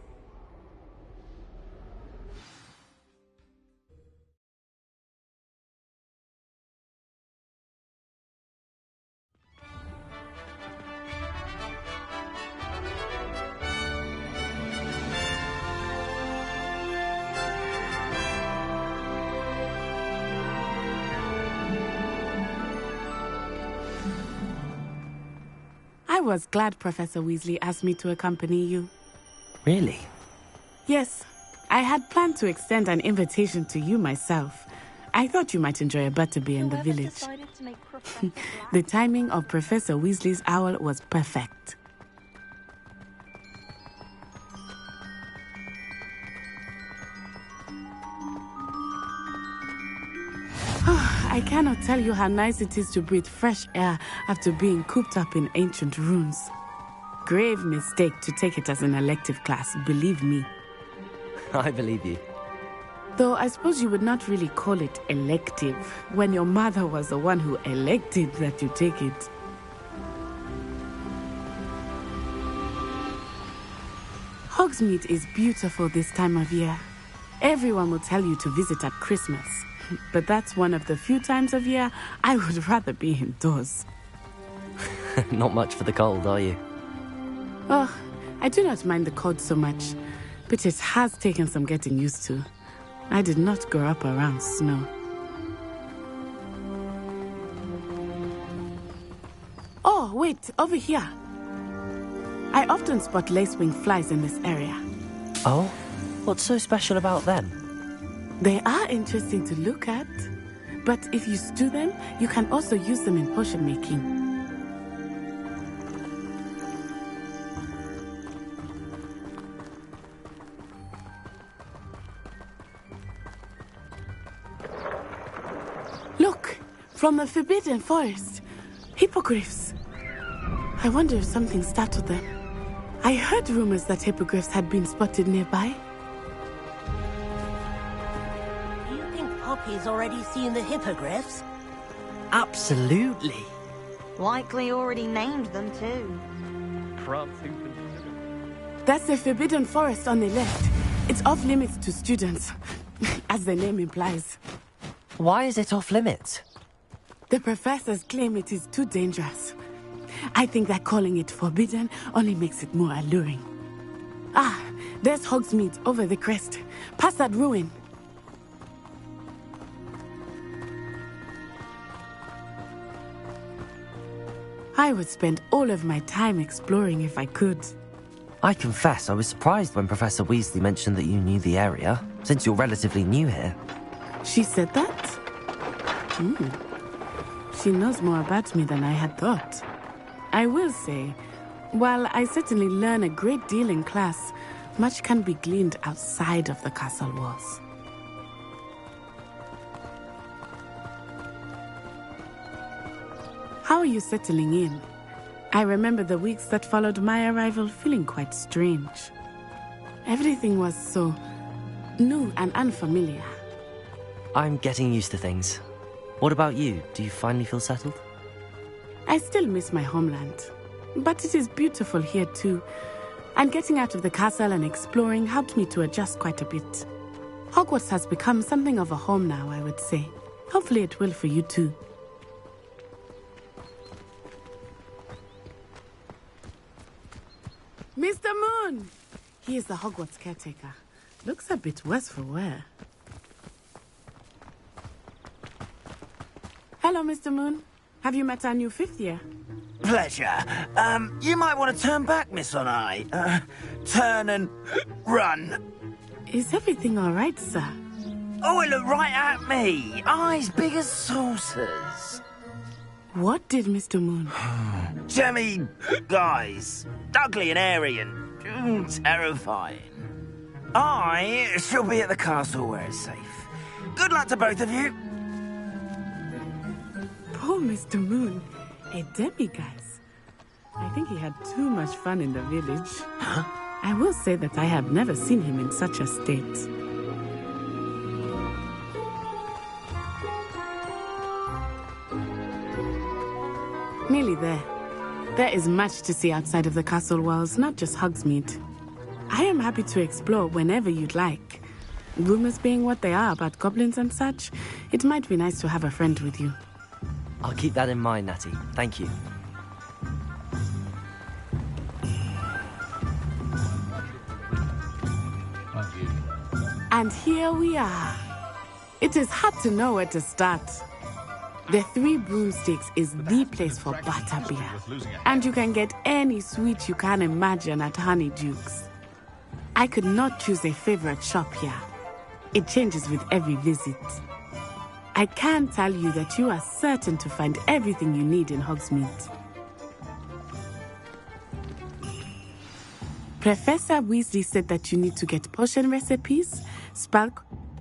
was glad Professor Weasley asked me to accompany you. Really? Yes, I had planned to extend an invitation to you myself. I thought you might enjoy a butterbeer in the village. The timing of Professor Weasley's owl was perfect. I cannot tell you how nice it is to breathe fresh air after being cooped up in ancient ruins. Grave mistake to take it as an elective class, believe me. I believe you. Though I suppose you would not really call it elective when your mother was the one who elected that you take it. Hogsmeade is beautiful this time of year. Everyone will tell you to visit at Christmas. But that's one of the few times of year I would rather be indoors. Not much for the cold, are you? Oh, I do not mind the cold so much, but it has taken some getting used to. I did not grow up around snow. Oh, wait, over here. I often spot lacewing flies in this area. Oh? What's so special about them? They are interesting to look at, but if you stew them, you can also use them in potion making. Look, from the Forbidden Forest, hippogriffs. I wonder if something startled them. I heard rumors that hippogriffs had been spotted nearby. Poppy's already seen the hippogriffs? Absolutely. Likely already named them too. That's the Forbidden Forest on the left. It's off limits to students, as the name implies. Why is it off limits? The professors claim it is too dangerous. I think that calling it forbidden only makes it more alluring. Ah, there's Hogsmeade over the crest. Past that ruin. I would spend all of my time exploring if I could. I confess I was surprised when Professor Weasley mentioned that you knew the area, since you're relatively new here. She said that? She knows more about me than I had thought. I will say, while I certainly learn a great deal in class, much can be gleaned outside of the castle walls. How are you settling in? I remember the weeks that followed my arrival feeling quite strange. Everything was so new and unfamiliar. I'm getting used to things. What about you? Do you finally feel settled? I still miss my homeland, but it is beautiful here too. And getting out of the castle and exploring helped me to adjust quite a bit. Hogwarts has become something of a home now, I would say. Hopefully it will for you too. Mr. Moon! He is the Hogwarts caretaker. Looks a bit worse for wear. Hello, Mr. Moon. Have you met our new 5th year? Pleasure. You might want to turn back, Miss On-Eye. Turn and run. Is everything all right, sir? Oh, it looked right at me. Eyes big as saucers. What did Mr. Moon? Jemmy guys. Ugly and airy and terrifying. I shall be at the castle where it's safe. Good luck to both of you. Poor Mr. Moon. A demiguise. I think he had too much fun in the village. Huh? I will say that I have never seen him in such a state. Nearly there. There is much to see outside of the castle walls, not just Hogsmeade. I am happy to explore whenever you'd like. Rumors being what they are about goblins and such, it might be nice to have a friend with you. I'll keep that in mind, Natty. Thank you. And here we are. It is hard to know where to start. The Three Broomsticks is the place for butterbeer. And you can get any sweet you can imagine at Honeydukes. I could not choose a favorite shop here. It changes with every visit. I can tell you that you are certain to find everything you need in Hogsmeade. Professor Weasley said that you need to get potion recipes, spell...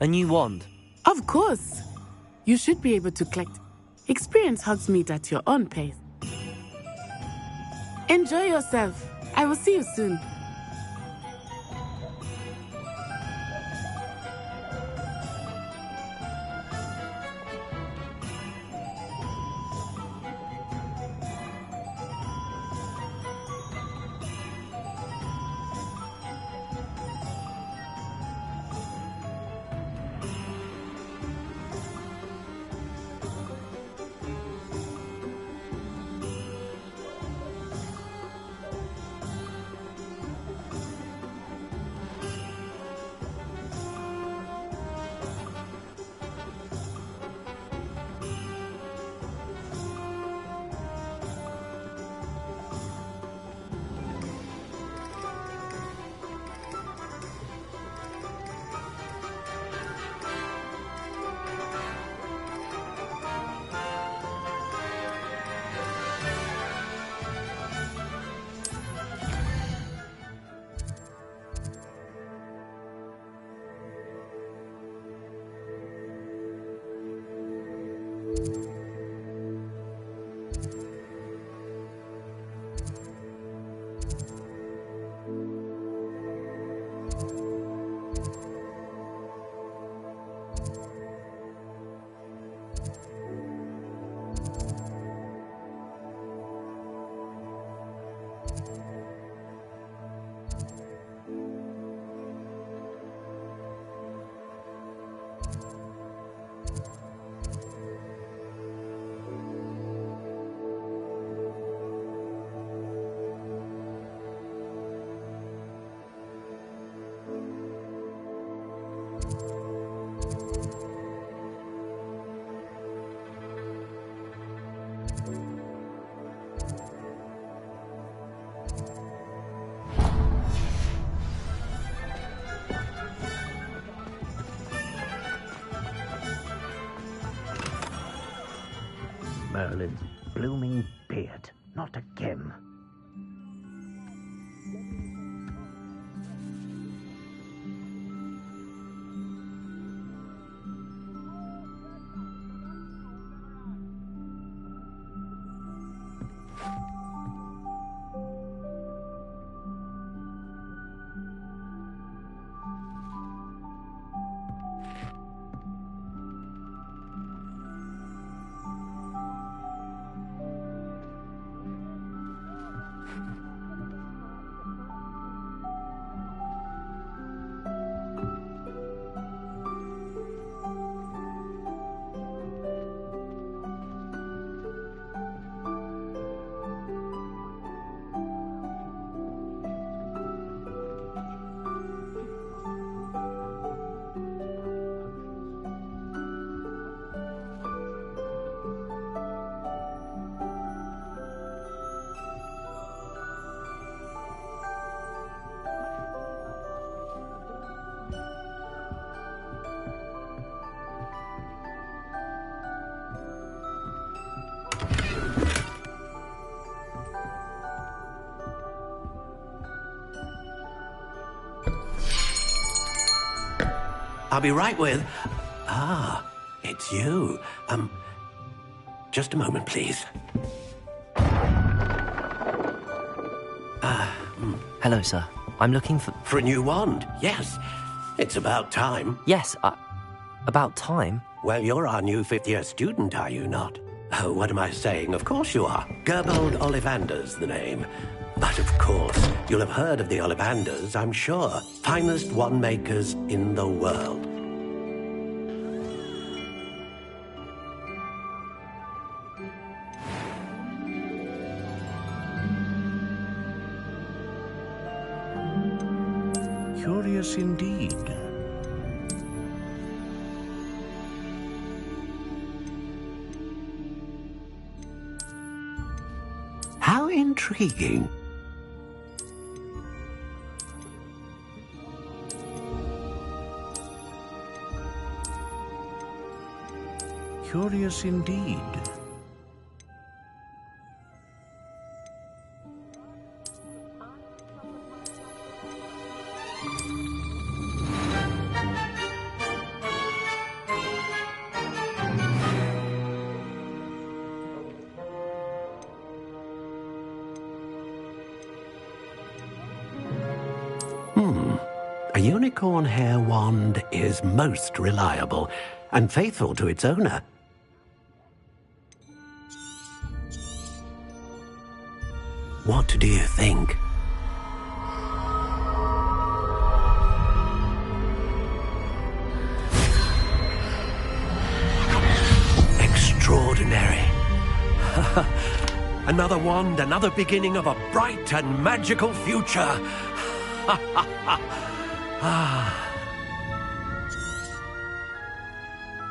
A new wand? Of course. You should be able to collect... Experience Hogsmeade at your own pace. Enjoy yourself. I will see you soon. Merlin's blooming beard. Not again. I'll be right with... Ah, it's you. Just a moment, please. Hello, sir. I'm looking for... For a new wand, yes. It's about time. Yes, about time? Well, you're our new fifth-year student, are you not? Oh, what am I saying? Of course you are. Gerbold Ollivander's the name. But of course, you'll have heard of the Ollivanders, I'm sure. Finest wand makers in the world. Curious indeed. intriguing. Curious indeed. A unicorn hair wand is most reliable and faithful to its owner. What do you think? Extraordinary. Another wand, another beginning of a bright and magical future.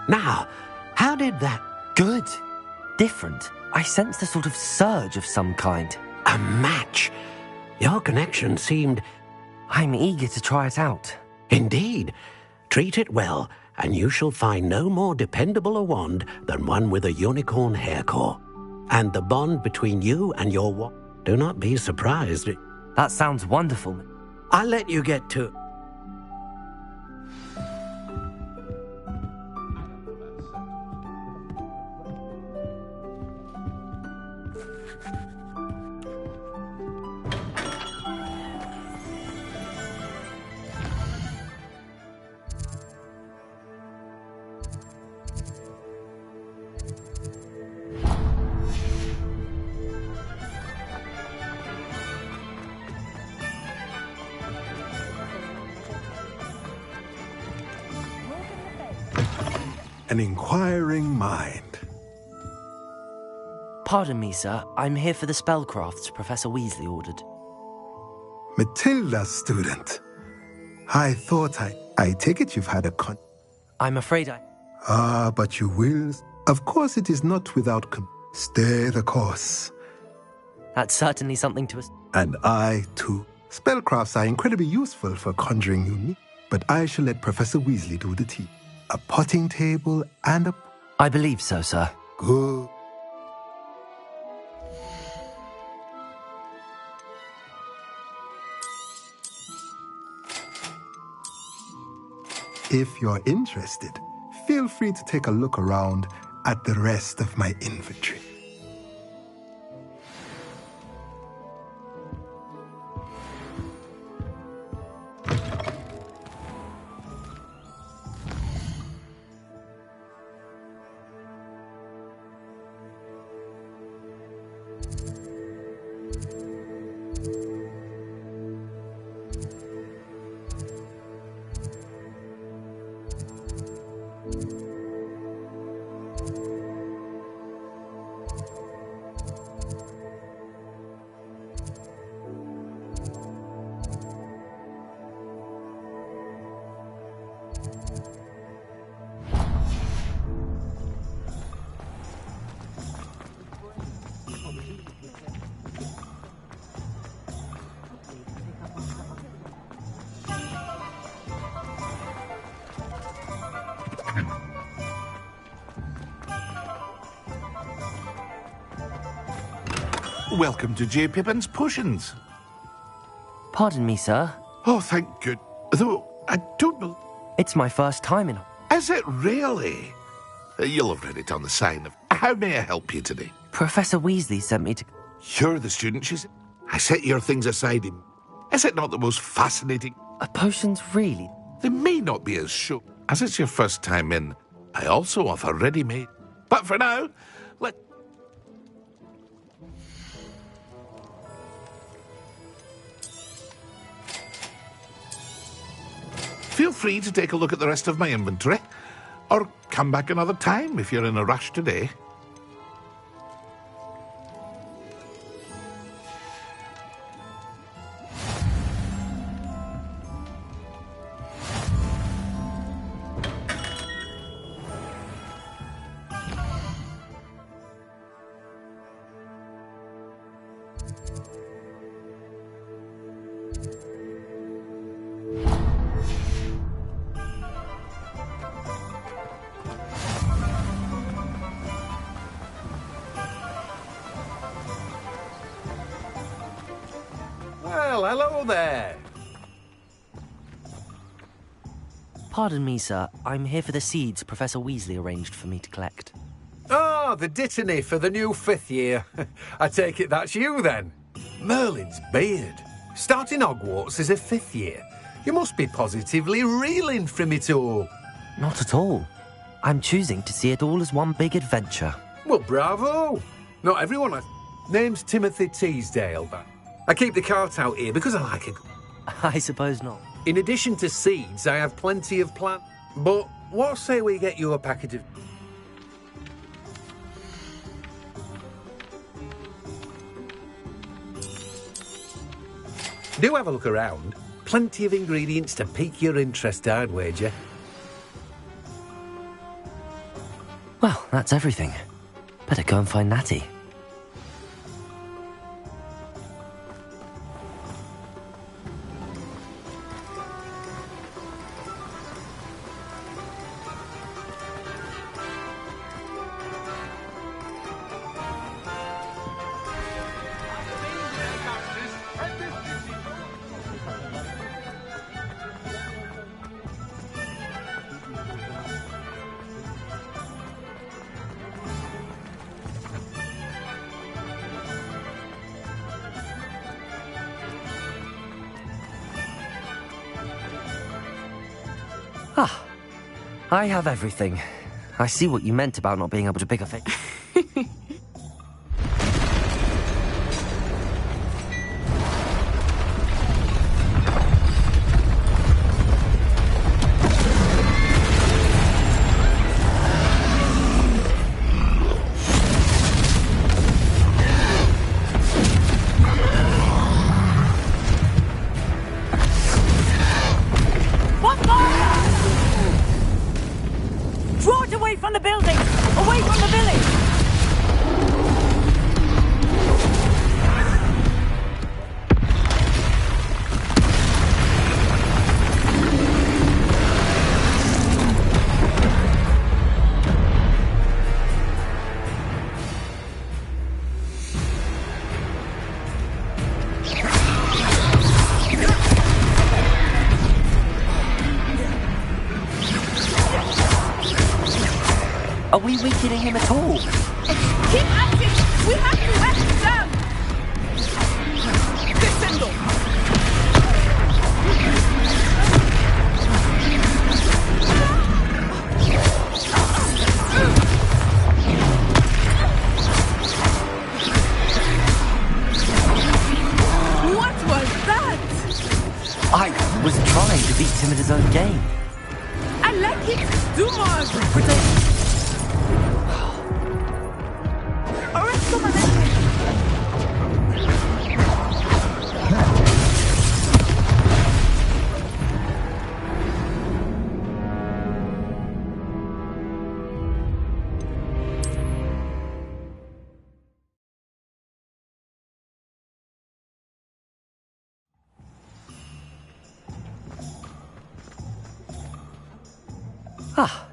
Now, how did that... Good. Different. I sensed a sort of surge of some kind. A match? Your connection seemed... I'm eager to try it out. Indeed. Treat it well, and you shall find no more dependable a wand than one with a unicorn hair core. And the bond between you and your wand... Do not be surprised. That sounds wonderful. I'll let you get to... An inquiring mind. Pardon me, sir. I'm here for the spellcrafts Professor Weasley ordered. Matilda's student. I thought I take it you've had a I'm afraid I... Ah, but you will. Of course it is not without stay the course. That's certainly something to... And I, too. Spellcrafts are incredibly useful for conjuring unique, but I shall let Professor Weasley do the tea. A potting table and a... I believe so, sir. Good. If you're interested, feel free to take a look around at the rest of my inventory. Welcome to J. Pippin's Potions. Pardon me, sir. Oh, thank good. Though, I don't know... It's my first time in... Is it really? You'll have read it on the sign. How may I help you today? Professor Weasley sent me to... You're the student, she said. I set your things aside. Is it not the most fascinating... Potions, really? They may not be as sure. As it's your first time in, I also offer ready-made. But for now, let... Feel free to take a look at the rest of my inventory, or come back another time if you're in a rush today. Hello there. Pardon me, sir. I'm here for the seeds Professor Weasley arranged for me to collect. Ah, the dittany for the new 5th year. I take it that's you, then. Merlin's beard. Starting Hogwarts as a 5th year. You must be positively reeling from it all. Not at all. I'm choosing to see it all as one big adventure. Well, bravo. Not everyone has... Name's Timothy Teasdale, but I keep the cart out here because I like it. I suppose not. In addition to seeds, I have plenty of plant. But what say we get you a packet of... Do have a look around. Plenty of ingredients to pique your interest, I'd wager. Well, that's everything. Better go and find Natty. Ah, I have everything. I see what you meant about not being able to pick a thing. Are we weakening him at all? Keep acting! We have to let him down! Descendo! What was that? I was trying to beat him at his own game. I like it! Do more! Ah,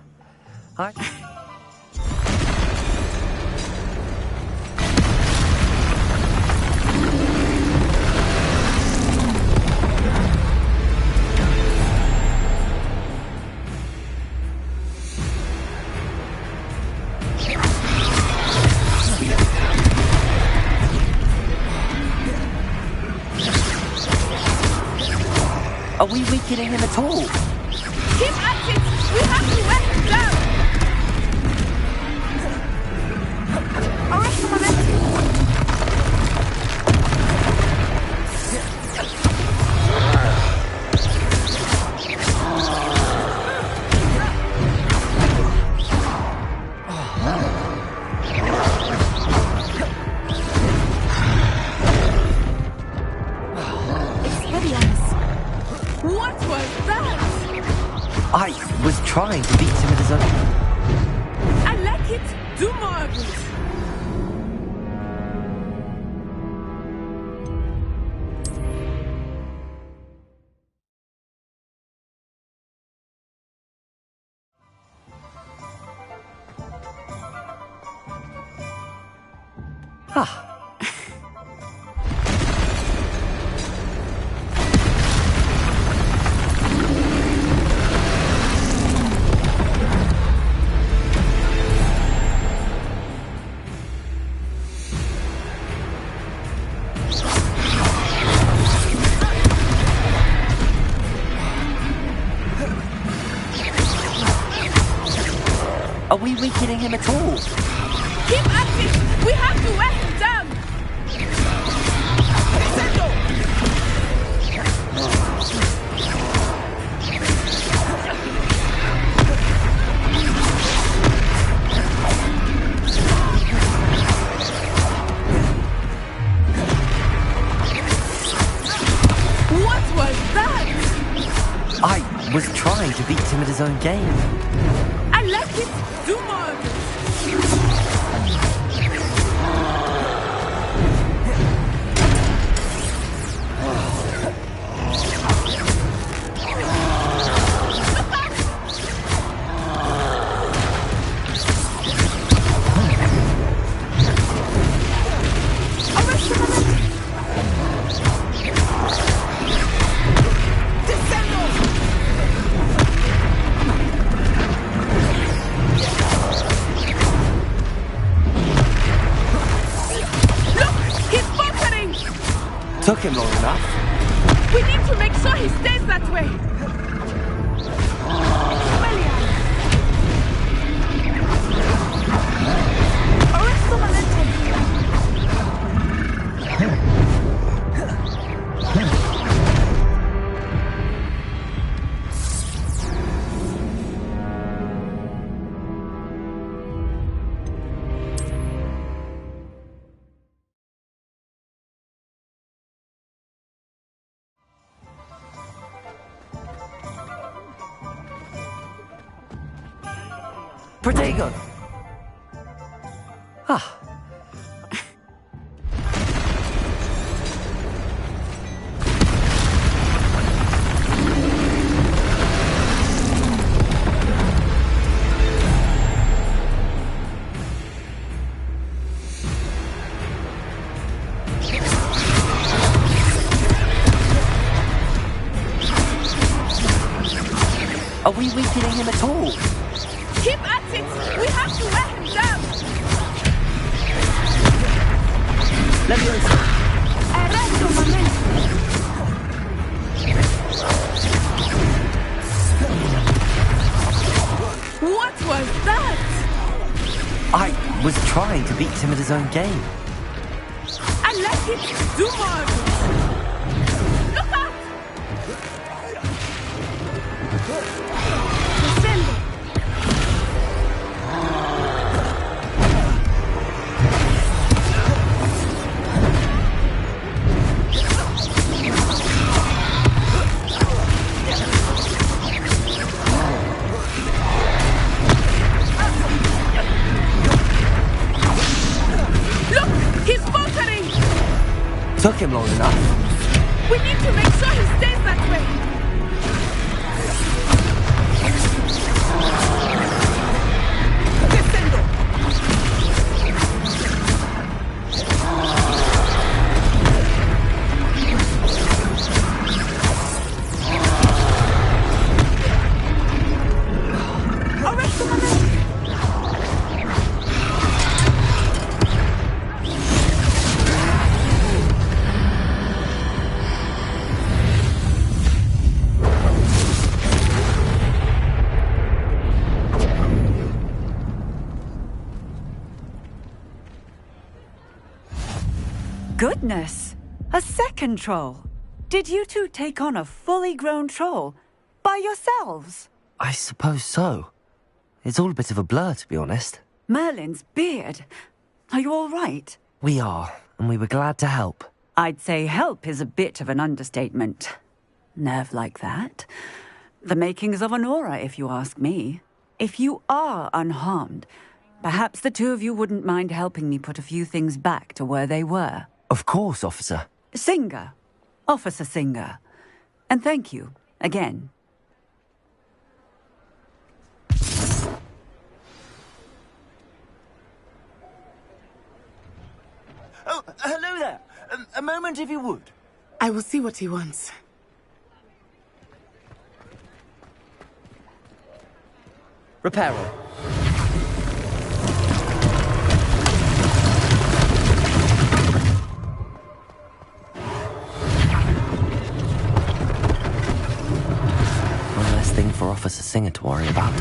Are we weakening him at all? Keep acting! We have to let him down! Arrest the momentum! It's heavy on us. What was that? I was trying to beat him at his own... I like it. Do more of it. Ah. Are we weakening him at all? Keep at it! We have to wear him down! What was that? I was trying to beat him at his own game. I left it do more. Took him long enough. We need to make sure he stays that way. Arrest the momentum. Protego! Ah. Are we weakening him at all? Keep at it! We have to wear him down! Leviosa! Arresto momento! What was that? I was trying to beat him at his own game. I let him do more! Look out! Descendo! Took him long enough. We need to make sure he stays that way. Descendo. Arresto momento. Goodness! A second troll! Did you two take on a fully grown troll? By yourselves? I suppose so. It's all a bit of a blur, to be honest. Merlin's beard. Are you all right? We are, and we were glad to help. I'd say help is a bit of an understatement. Nerve like that. The makings of an aura, if you ask me. If you are unharmed, perhaps the two of you wouldn't mind helping me put a few things back to where they were. Of course, officer. Singer. Officer Singer. And thank you, again. Oh, hello there. A moment if you would. I will see what he wants. Reparo. One less thing for Officer Singer to worry about.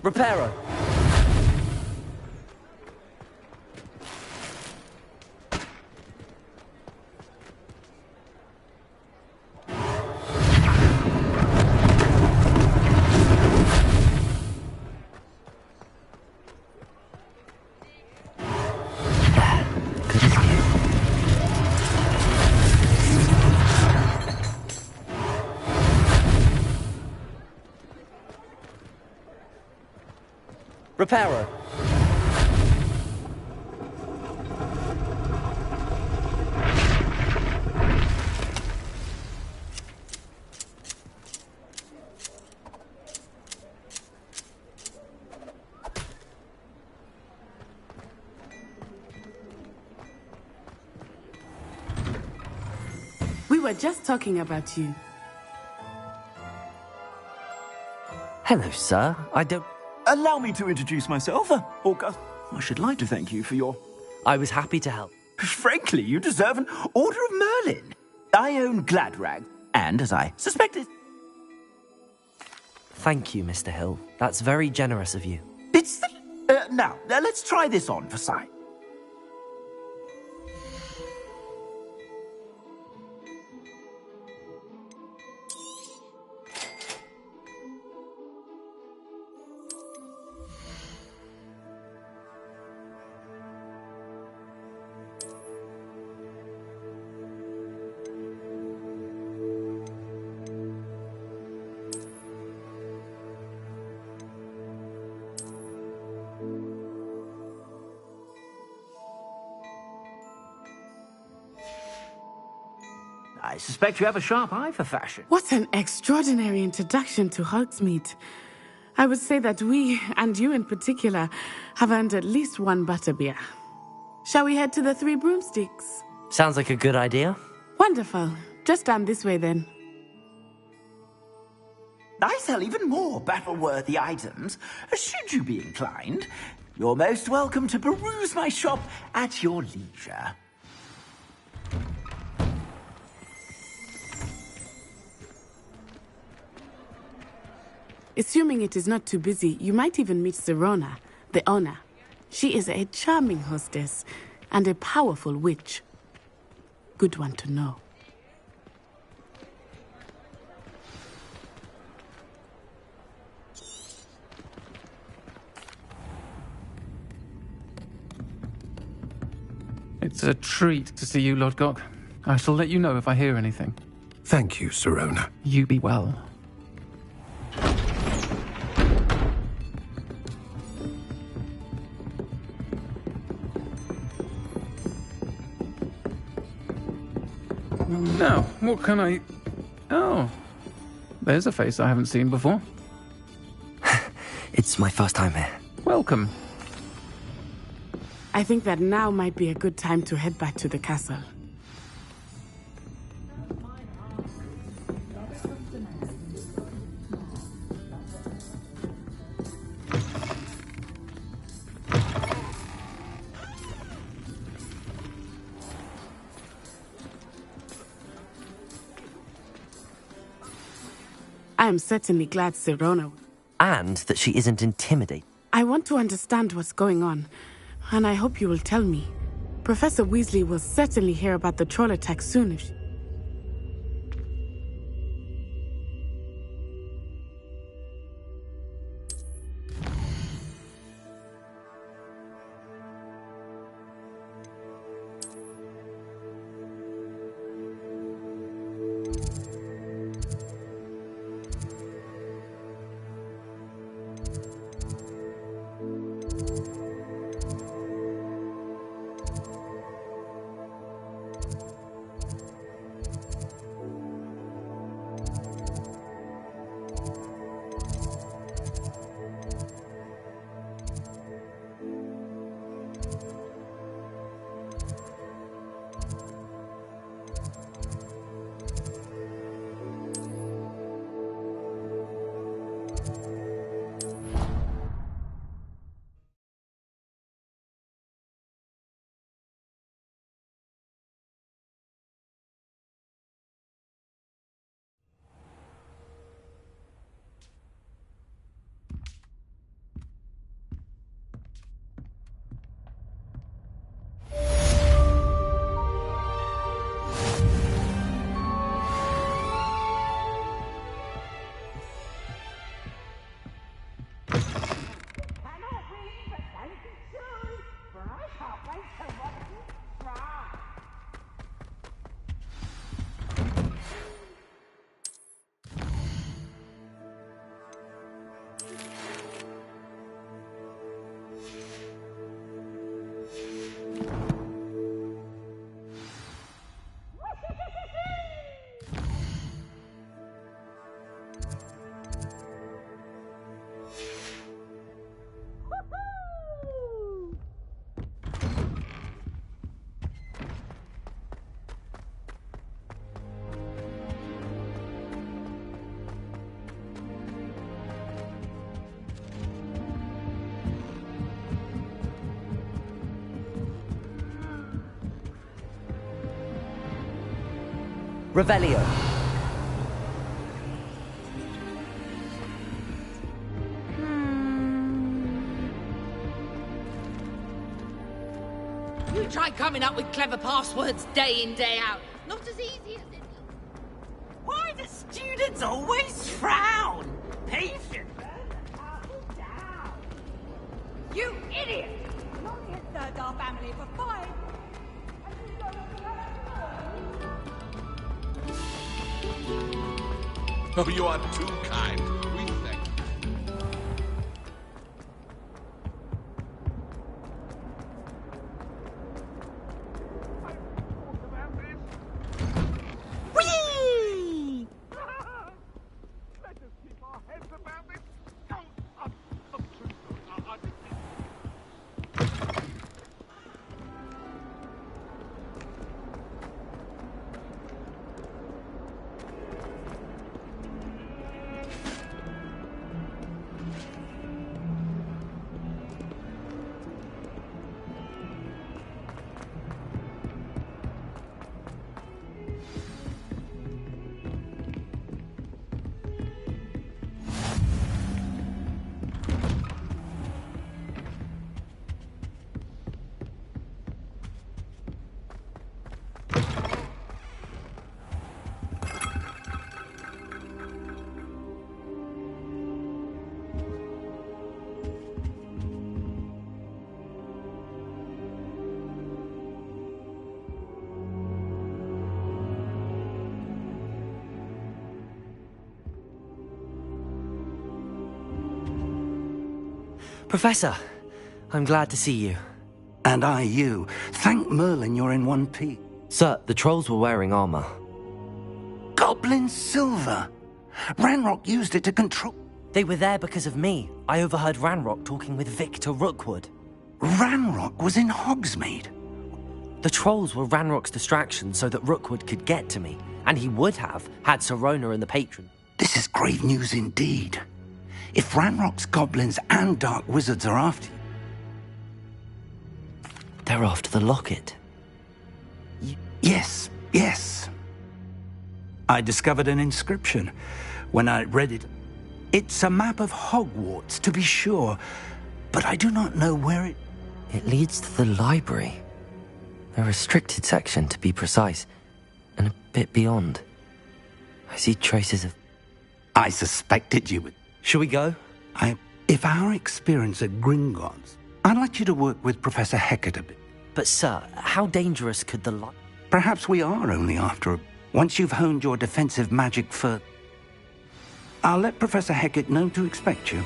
Reparo! Reparo! We were just talking about you. Hello, sir. I don't... Allow me to introduce myself, August. I should like to thank you for your... I was happy to help. Frankly, you deserve an Order of Merlin. I own Gladrag, and as I suspected... Thank you, Mr. Hill. That's very generous of you. It's the... now, let's try this on for sight. I suspect you have a sharp eye for fashion. What an extraordinary introduction to Hogsmeade. I would say that we, and you in particular, have earned at least one butterbeer. Shall we head to the Three Broomsticks? Sounds like a good idea. Wonderful. Just down this way then. I sell even more battle-worthy items. Should you be inclined, you're most welcome to peruse my shop at your leisure. Assuming it is not too busy, you might even meet Sirona, the owner. She is a charming hostess and a powerful witch. Good one to know. It's a treat to see you, Lord Gok. I shall let you know if I hear anything. Thank you, Sirona. You be well. Now, what can I... Oh, there's a face I haven't seen before. It's my first time here. Welcome. I think that now might be a good time to head back to the castle. I am certainly glad Sirona... And that she isn't intimidated. I want to understand what's going on, and I hope you will tell me. Professor Weasley will certainly hear about the troll attack soon if she... Revelio. You try coming up with clever passwords day in, day out. Not as easy as it... Why do students always frown? Patient. You idiot! You only had served our family for 5. Oh, you are too kind. We thank Whee! Professor, I'm glad to see you. And I you. Thank Merlin you're in one piece. Sir, the trolls were wearing armor. Goblin silver! Ranrock used it to control... They were there because of me. I overheard Ranrock talking with Victor Rookwood. Ranrock was in Hogsmeade? The trolls were Ranrock's distraction so that Rookwood could get to me, and he would have had Sirona and the patron. This is grave news indeed. If Ranrock's goblins and dark wizards are after you... They're after the locket. Yes, yes. I discovered an inscription when I read it. It's a map of Hogwarts, to be sure, but I do not know where it... It leads to the library. A restricted section, to be precise, and a bit beyond. I see traces of... I suspected you would... Shall we go? If our experience at Gringotts, I'd like you to work with Professor Hecat a bit. But sir, how dangerous could the light... Perhaps we are only after a... Once you've honed your defensive magic for... I'll let Professor Hecat know to expect you.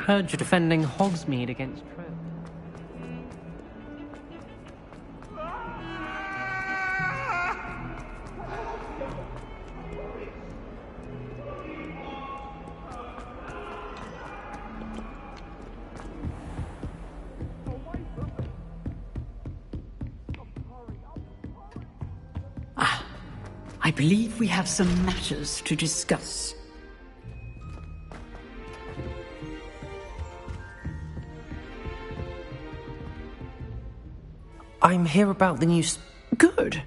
Heard you're defending Hogsmeade against Troll. I believe we have some matters to discuss. I'm here about the new... Good.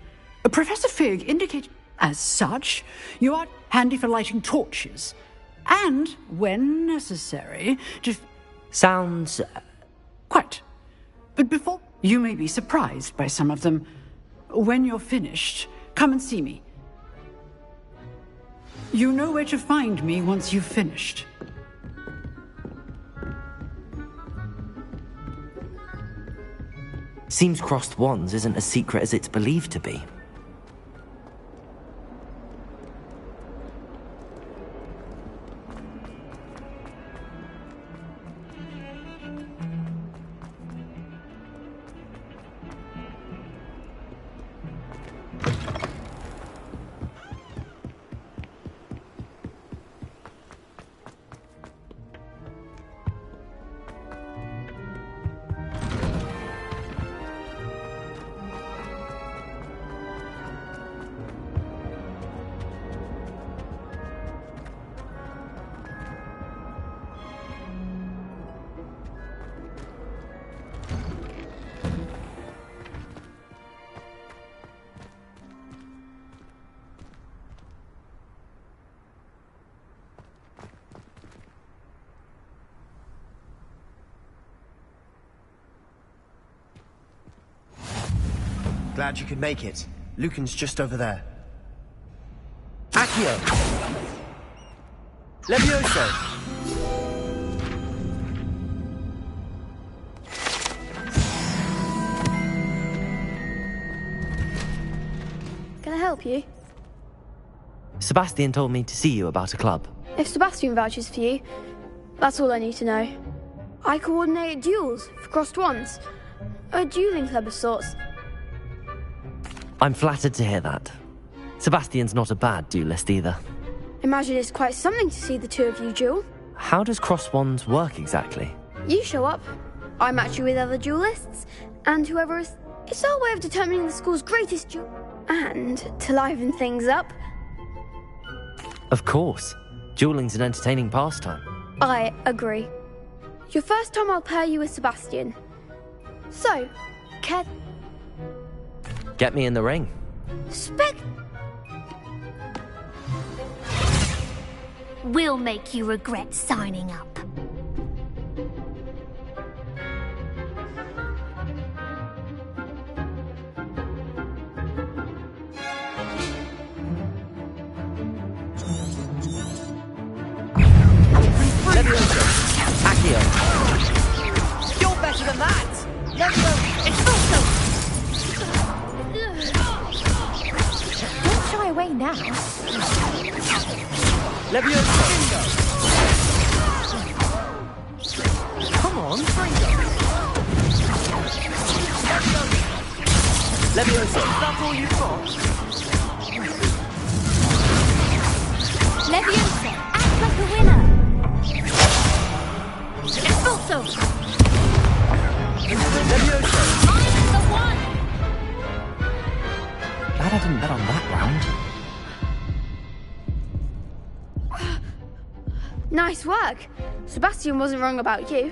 Professor Fig indicated... As such, you are handy for lighting torches. And, when necessary, to... Sounds... Quite. But before... You may be surprised by some of them. When you're finished, come and see me. You know where to find me once you've finished. Seems crossed wands isn't as secret as it's believed to be. Glad you could make it. Lucan's just over there. Accio! Levioso! Can I help you? Sebastian told me to see you about a club. If Sebastian vouches for you, that's all I need to know. I coordinate duels for crossed wands. A dueling club of sorts. I'm flattered to hear that. Sebastian's not a bad duelist either. Imagine it's quite something to see the two of you duel. How does cross wands work exactly? You show up, I match you with other duelists, and whoever is... It's our way of determining the school's greatest duel. And, to liven things up... Of course. Dueling's an entertaining pastime. I agree. Your first time I'll pair you with Sebastian. So, Get me in the ring. We'll make you regret signing up. Levioso! Accio! You're better than that! Levioso! Expulso! Don't shy away now. Levioso! Come on, Levioso! Is that all you've got? Levioso! Act like a winner! Expulso! Levioso! I'm the one! Glad I didn't bet on that round. Nice work. Sebastian wasn't wrong about you.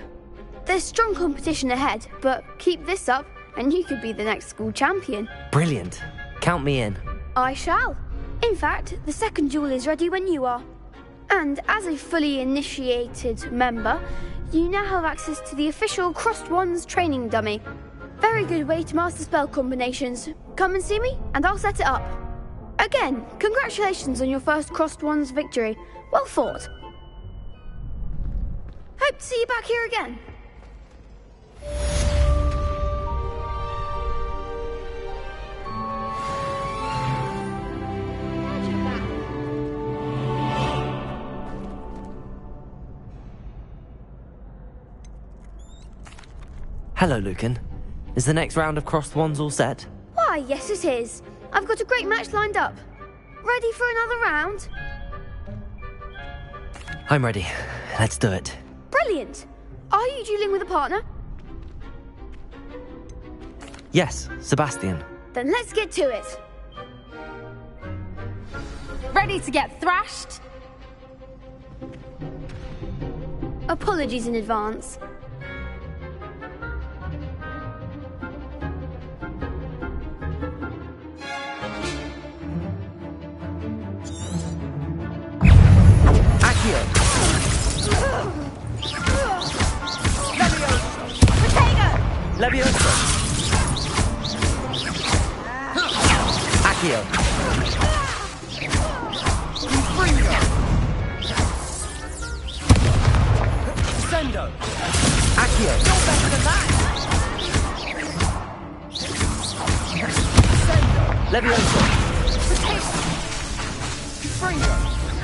There's strong competition ahead, but keep this up and you could be the next school champion. Brilliant. Count me in. I shall. In fact, the second duel is ready when you are. And as a fully initiated member, you now have access to the official Crossed Wands training dummy. Very good way to master spell combinations. Come and see me, and I'll set it up. Again, congratulations on your first Crossed Wands victory. Well fought. Hope to see you back here again. Hello, Lucan. Is the next round of crossed wands all set? Why, yes it is. I've got a great match lined up. Ready for another round? I'm ready. Let's do it. Brilliant. Are you dueling with a partner? Yes, Sebastian. Then let's get to it. Ready to get thrashed? Apologies in advance. Levioso! Accio! Sendo! Accio! You're better than that! Sendo! Levioso! Fringo!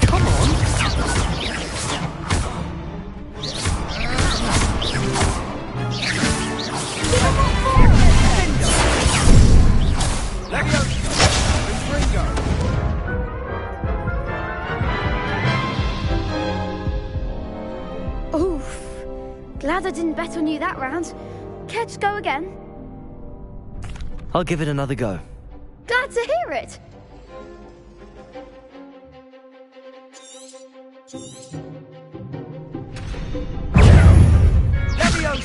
Come on! Oof. Glad I didn't bet on you that round. Care to go again? I'll give it another go. Glad to hear it.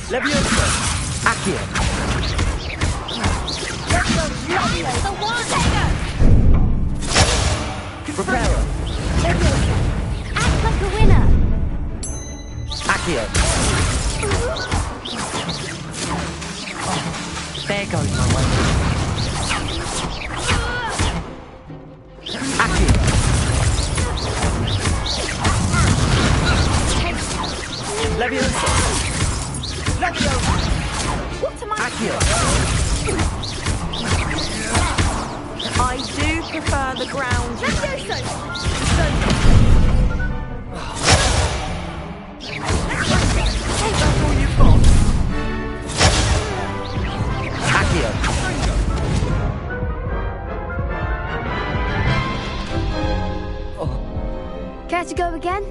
Levioso! Accio! Levioso, the one! Preparo! Act like a winner! Accio! There goes my way. I do prefer the ground. That's all you've got. Accio. Care to go again?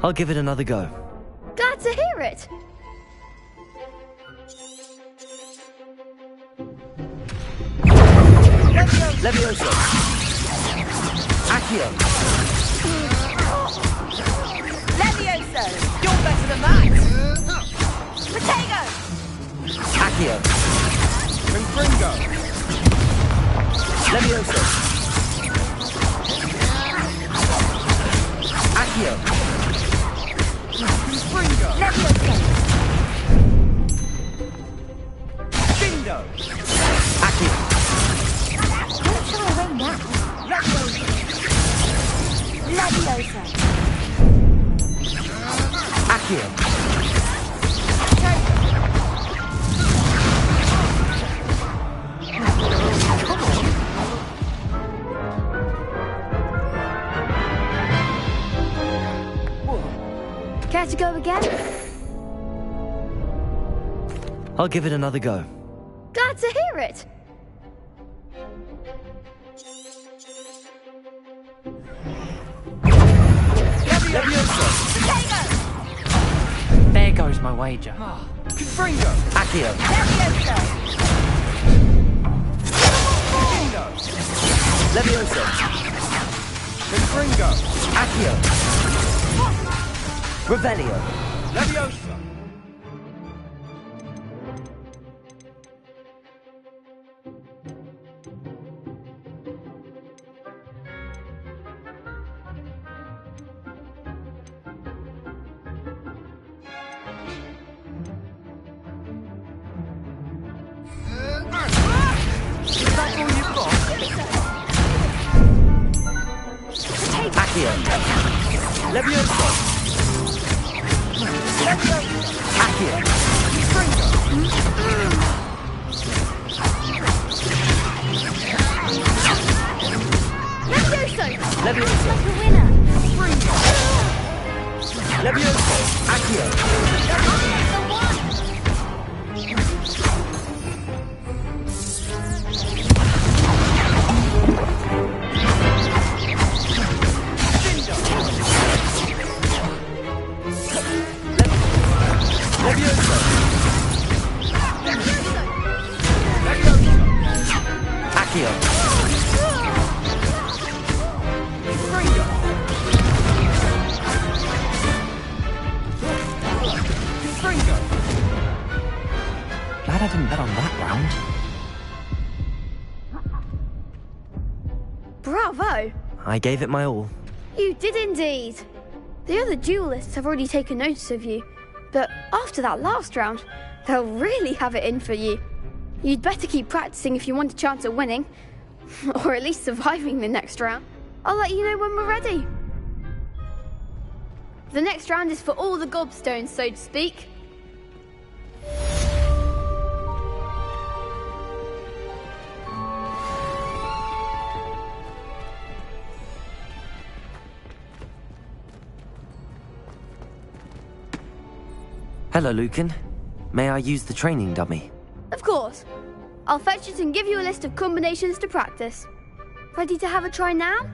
I'll give it another go. Glad to hear it. Levioso. Accio. Levioso! You're better than that! Potato! Accio. Ringo. Levioso. Accio. Ringo. Levioso! Dindo. Accio. Don't try to win now. Levioso! Accio. Care to go again? I'll give it another go. Glad to hear it. There goes my wager. Confringo. Accio. Levioso. Confringo. Accio. Revelio. Levioso. That's all you've got. Accio. Levioso. Accio. Levioso! Levioso. Like a winner! Levioso. Accio. Levioso. Accio. Glad I didn't bet on that round. Bravo! I gave it my all. You did indeed. The other duelists have already taken notice of you, but after that last round, they'll really have it in for you. You'd better keep practicing if you want a chance at winning, or at least surviving the next round. I'll let you know when we're ready. The next round is for all the gobstones, so to speak. Hello, Lucan. May I use the training dummy? Of course. I'll fetch it and give you a list of combinations to practice. Ready to have a try now?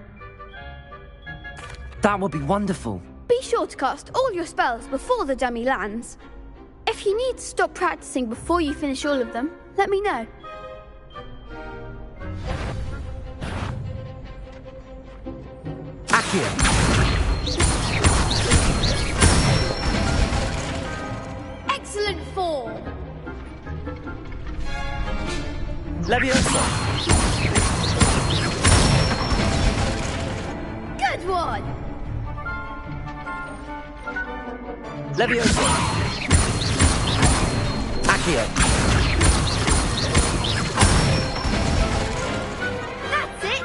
That would be wonderful. Be sure to cast all your spells before the dummy lands. If you need to stop practicing before you finish all of them, let me know. Accio. Excellent form! Levioso. Leviosa! Accio! That's it!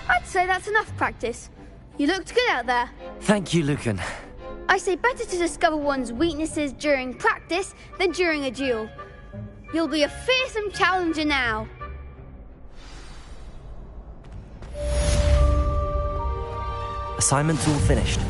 I'd say that's enough practice. You looked good out there. Thank you, Lucan. I say better to discover one's weaknesses during practice than during a duel. You'll be a fearsome challenger now. Assignment's all finished.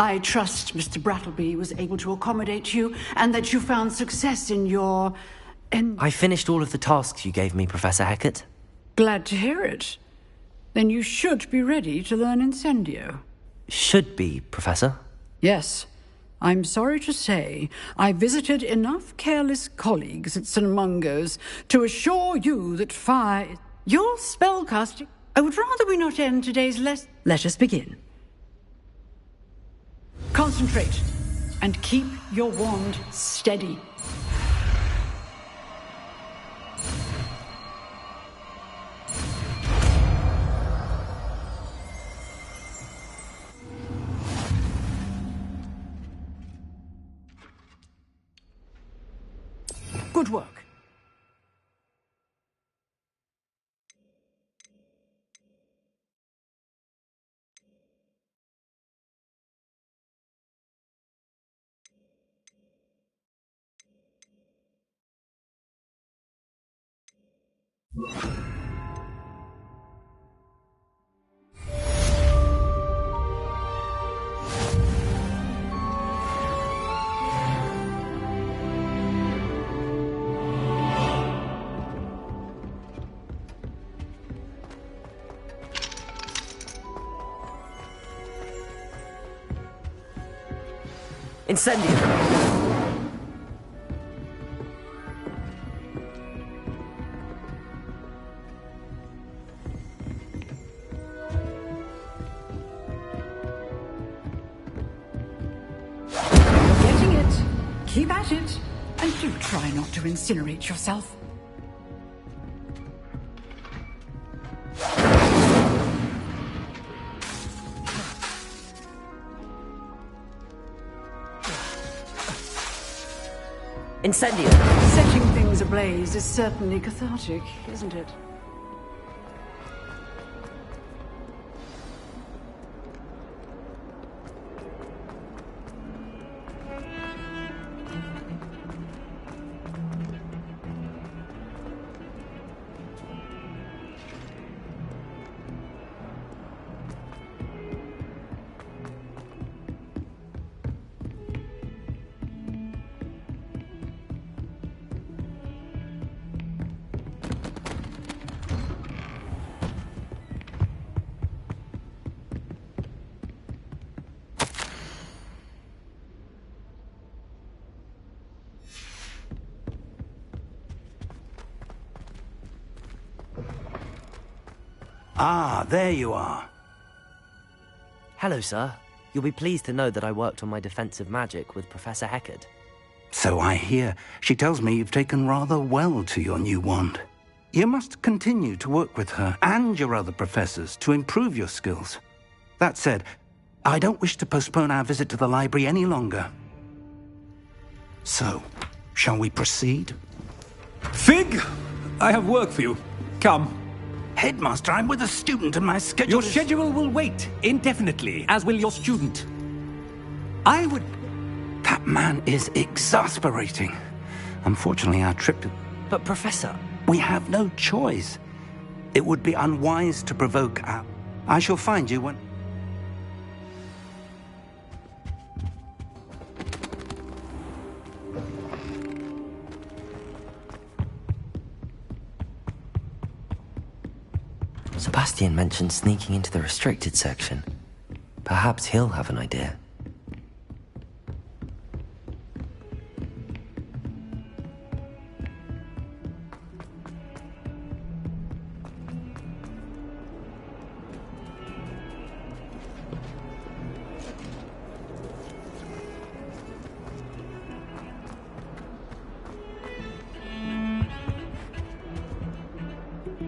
I trust Mr. Brattleby was able to accommodate you and that you found success in your... I finished all of the tasks you gave me, Professor Hecat. Glad to hear it. Then you should be ready to learn Incendio. Should be, Professor. Yes. I'm sorry to say, I visited enough careless colleagues at St. Mungo's to assure you that fire... Your spellcasting... I would rather we not end today's lesson. Let us begin. Concentrate, and keep your wand steady. Good work. Incendio! Getting it. Keep at it. And do try not to incinerate yourself. Incendio! Setting things ablaze is certainly cathartic, isn't it? Ah, there you are. Hello, sir. You'll be pleased to know that I worked on my defensive magic with Professor Hecat. So I hear. She tells me you've taken rather well to your new wand. You must continue to work with her and your other professors to improve your skills. That said, I don't wish to postpone our visit to the library any longer. So, shall we proceed? Fig, I have work for you. Come. Headmaster, I'm with a student and my schedule Your schedule will wait indefinitely, as will your student. I would... That man is exasperating. Unfortunately, our trip to... But, Professor... We have no choice. It would be unwise to provoke our... I shall find you when... Sebastian mentioned sneaking into the restricted section. Perhaps he'll have an idea.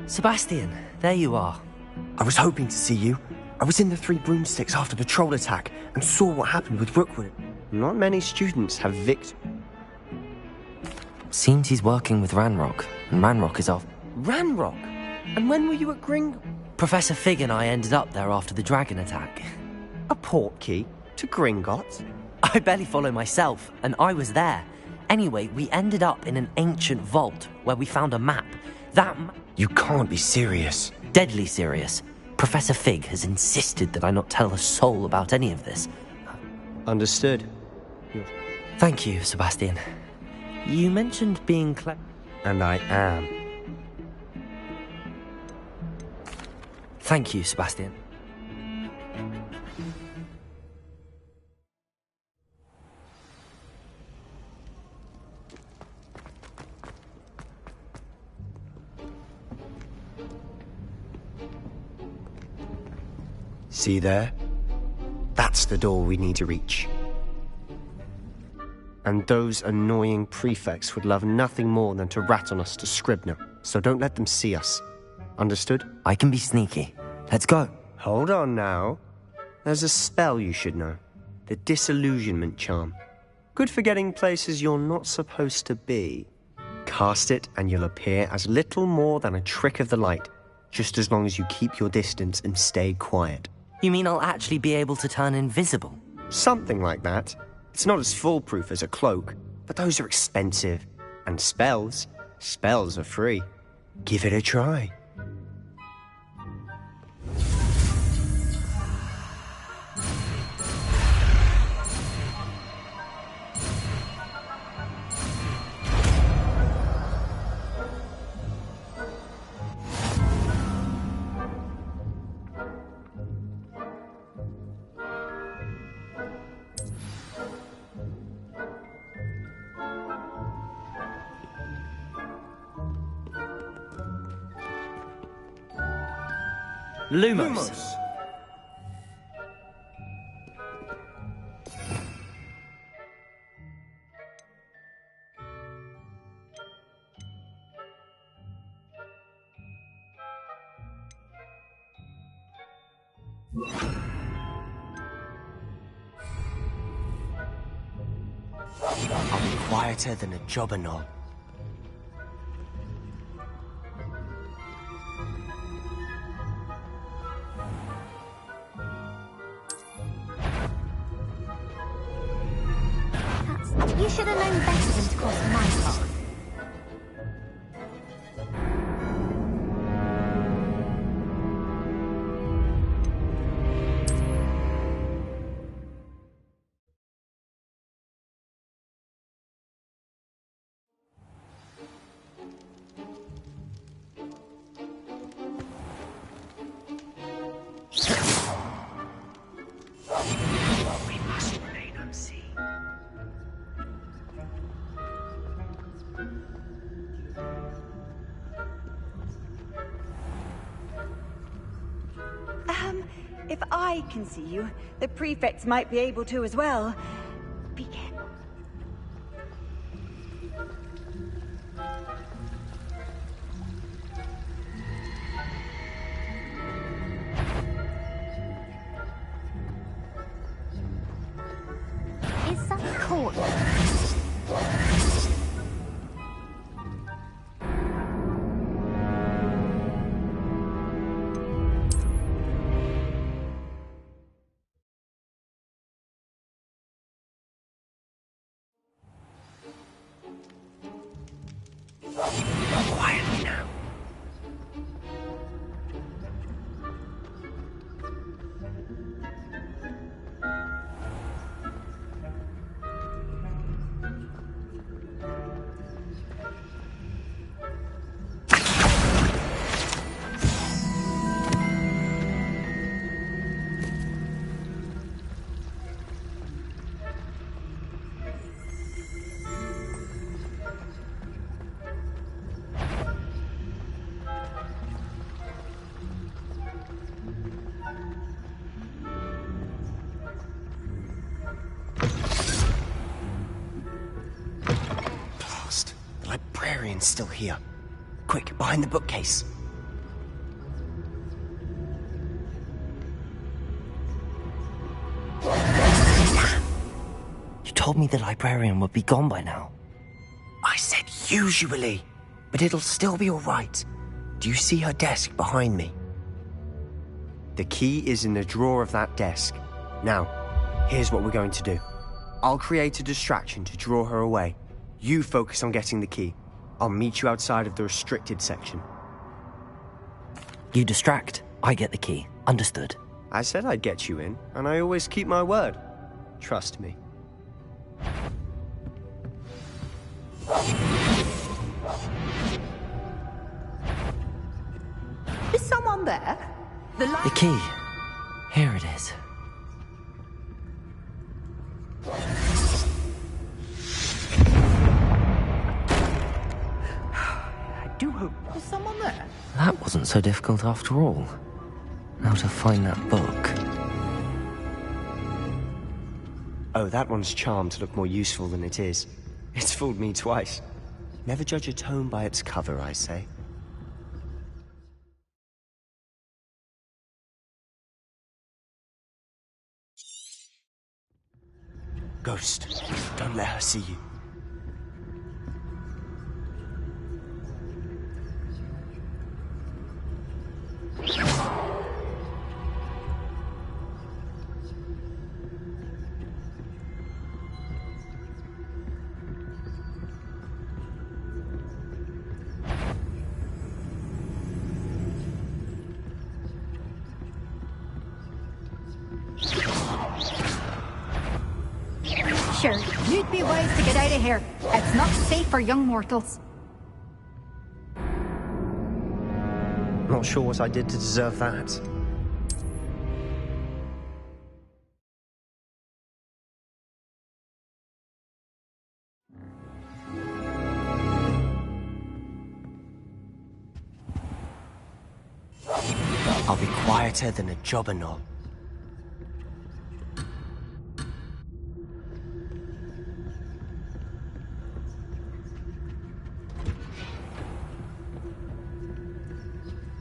Sebastian, there you are. I was hoping to see you. I was in the Three Broomsticks after the troll attack and saw what happened with Rookwood. Not many students have Seems he's working with Ranrock, and Ranrock is off. Ranrock? And when were you at Professor Fig and I ended up there after the dragon attack. A portkey to Gringotts? I barely follow myself, and I was there. Anyway, we ended up in an ancient vault where we found a map. You can't be serious. Deadly serious. Professor Fig has insisted that I not tell a soul about any of this. Understood. Thank you, Sebastian. You mentioned being And I am. Thank you, Sebastian. See there? That's the door we need to reach. And those annoying prefects would love nothing more than to rat on us to Scribner, so don't let them see us. Understood? I can be sneaky. Let's go. Hold on now. There's a spell you should know. The Disillusionment Charm. Good for getting places you're not supposed to be. Cast it and you'll appear as little more than a trick of the light, just as long as you keep your distance and stay quiet. You mean I'll actually be able to turn invisible? Something like that. It's not as foolproof as a cloak, but those are expensive. And spells are free. Give it a try. Lumos. I'll be quieter than a jobberknoll. You should have known better than to cross my path. We must remain unseen. If I can see you, the prefects might be able to as well. Be careful. Is that courtyard? librarian's still here. Quick, behind the bookcase. You told me the librarian would be gone by now. I said usually, but it'll still be all right. Do you see her desk behind me? The key is in the drawer of that desk. Now, here's what we're going to do. I'll create a distraction to draw her away. You focus on getting the key. I'll meet you outside of the restricted section. You distract, I get the key. Understood. I said I'd get you in, and I always keep my word. Trust me. Is someone there? The key. Here it is. I do hope. Is someone there? That wasn't so difficult after all. Now to find that book. Oh, that one's charmed to look more useful than it is. It's fooled me twice. Never judge a tome by its cover, I say. Ghost, don't let her see you. Sure, you'd be wise to get out of here. It's not safe for young mortals. Not sure what I did to deserve that. I'll be quieter than a jobberknoll.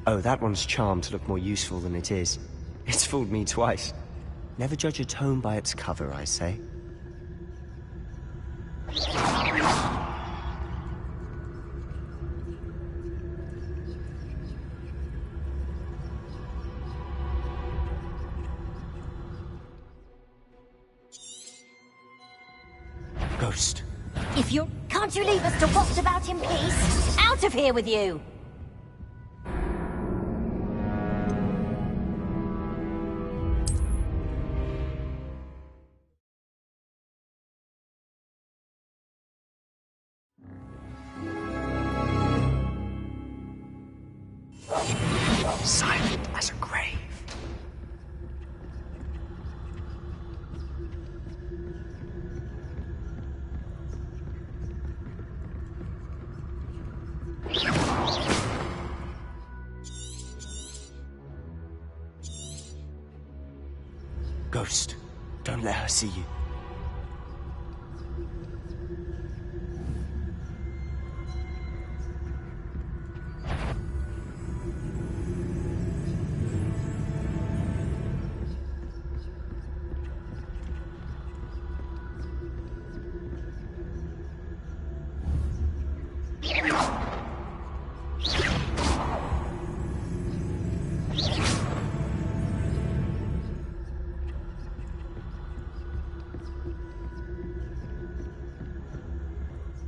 Oh, that one's charmed to look more useful than it is. It's fooled me twice. Never judge a tome by its cover, I say. Ghost. If you're... Can't you leave us to waft about in peace? Out of here with you! Silent as a grave. Ghost, don't let her see you.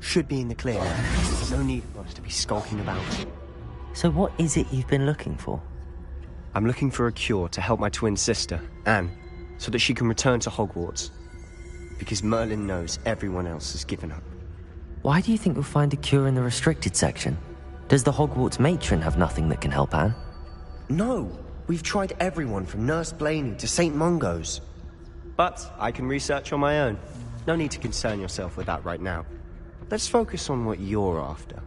Should be in the clear now. No need for us to be skulking about. So what is it you've been looking for? I'm looking for a cure to help my twin sister, Anne, so that she can return to Hogwarts. Because Merlin knows everyone else has given up. Why do you think we'll find a cure in the restricted section? Does the Hogwarts matron have nothing that can help Anne? No! We've tried everyone from Nurse Blaney to St. Mungo's. But I can research on my own. No need to concern yourself with that right now. Let's focus on what you're after.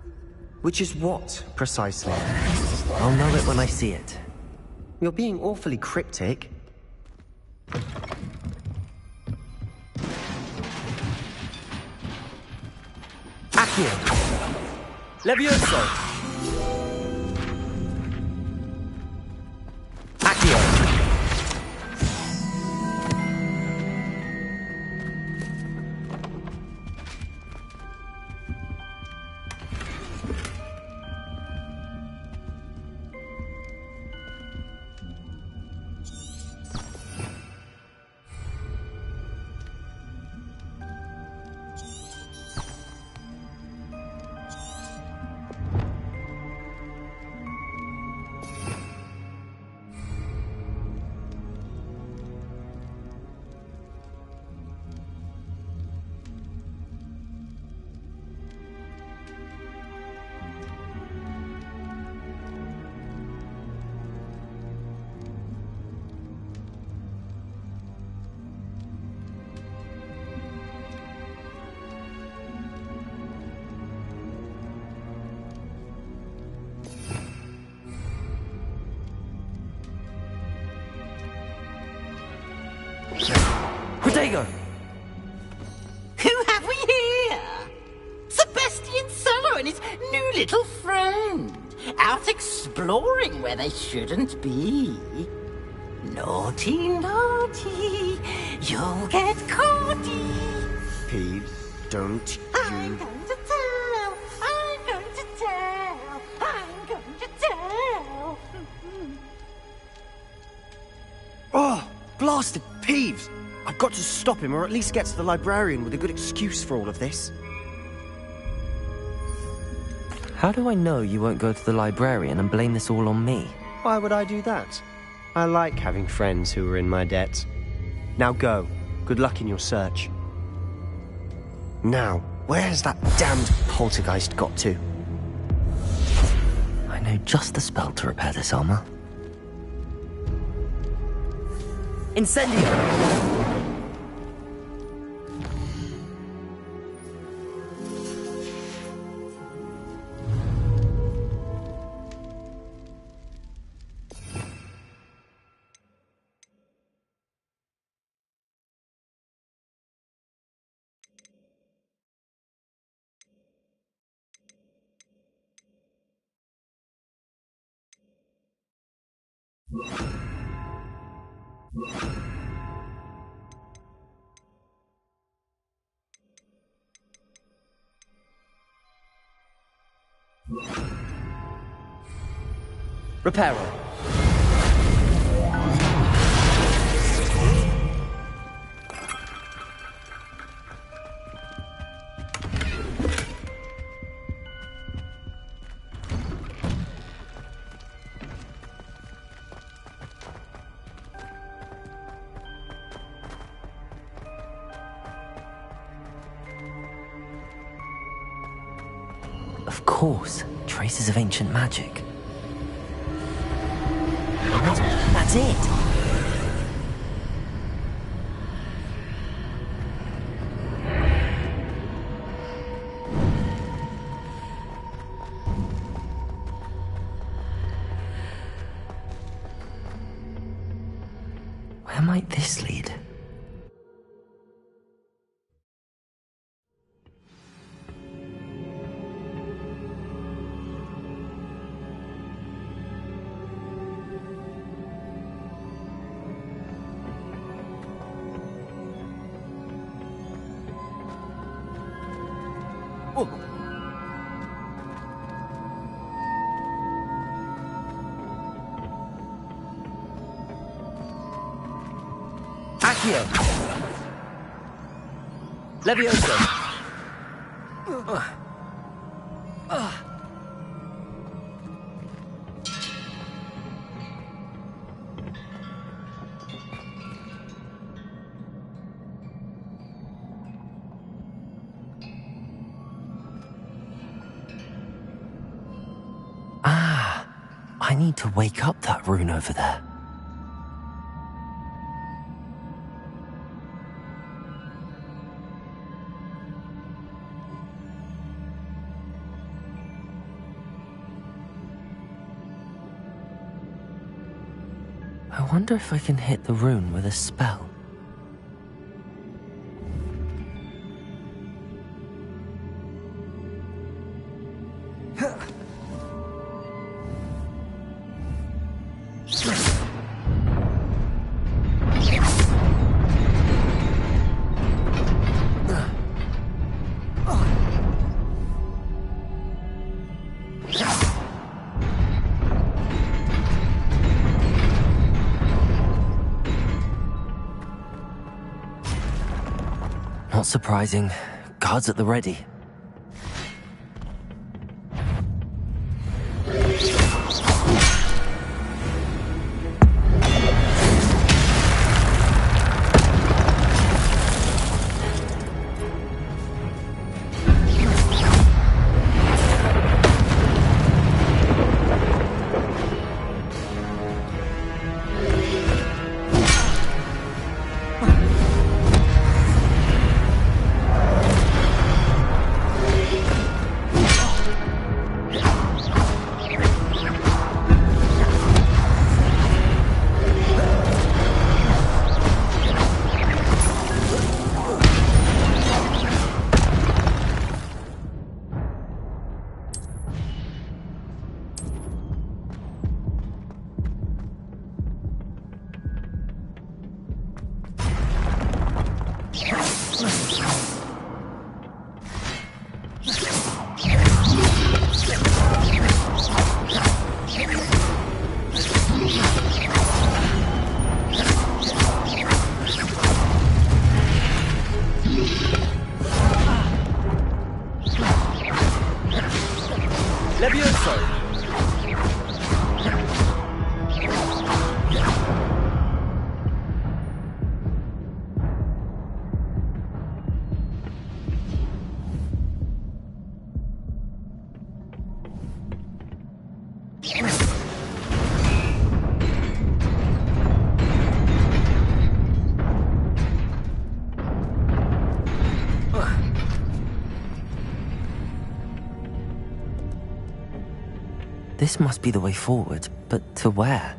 Which is what, precisely? I'll know it when I see it. You're being awfully cryptic. Accio! Levioso! Accio! Rodrigo! Who have we here? Sebastian Solo and his new little friend. Out exploring where they shouldn't be. Naughty, naughty. You'll get caughty. Peeves, don't I'm you... going to tell. I'm going to tell. I'm going to tell. Oh, blasted Peeves! I've got to stop him, or at least get to the librarian with a good excuse for all of this. How do I know you won't go to the librarian and blame this all on me? Why would I do that? I like having friends who are in my debt. Now go. Good luck in your search. Now, where's that damned poltergeist got to? I know just the spell to repair this armor. Incendio! Reparo. Of course, traces of ancient magic. That's it! Where might this lead? Accio! Levioso! Ah, I need to wake up that rune over there. I wonder if I can hit the rune with a spell. Not surprising. Guards at the ready. This must be the way forward, but to where?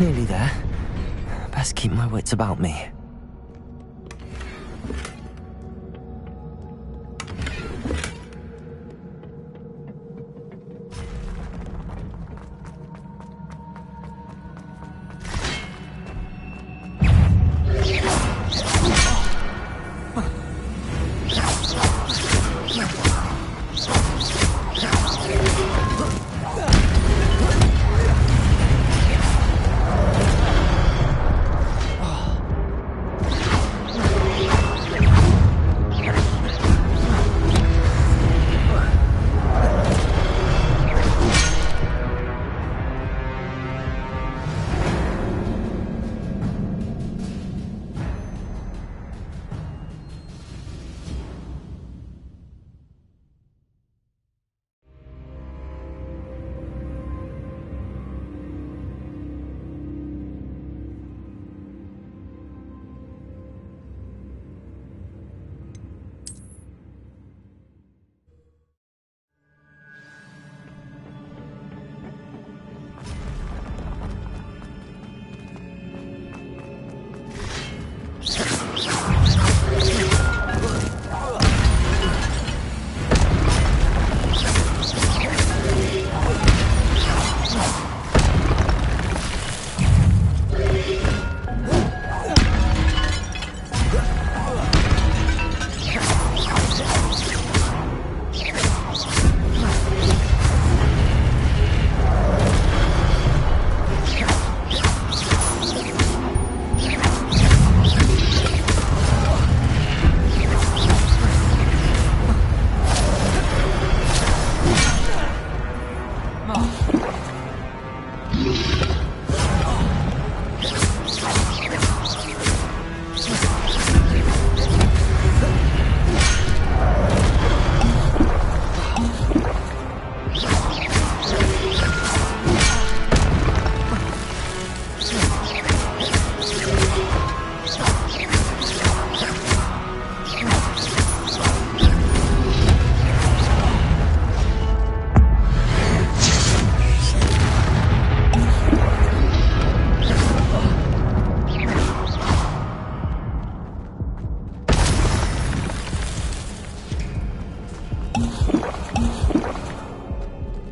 Nearly there. Best keep my wits about me.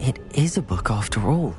It is a book after all.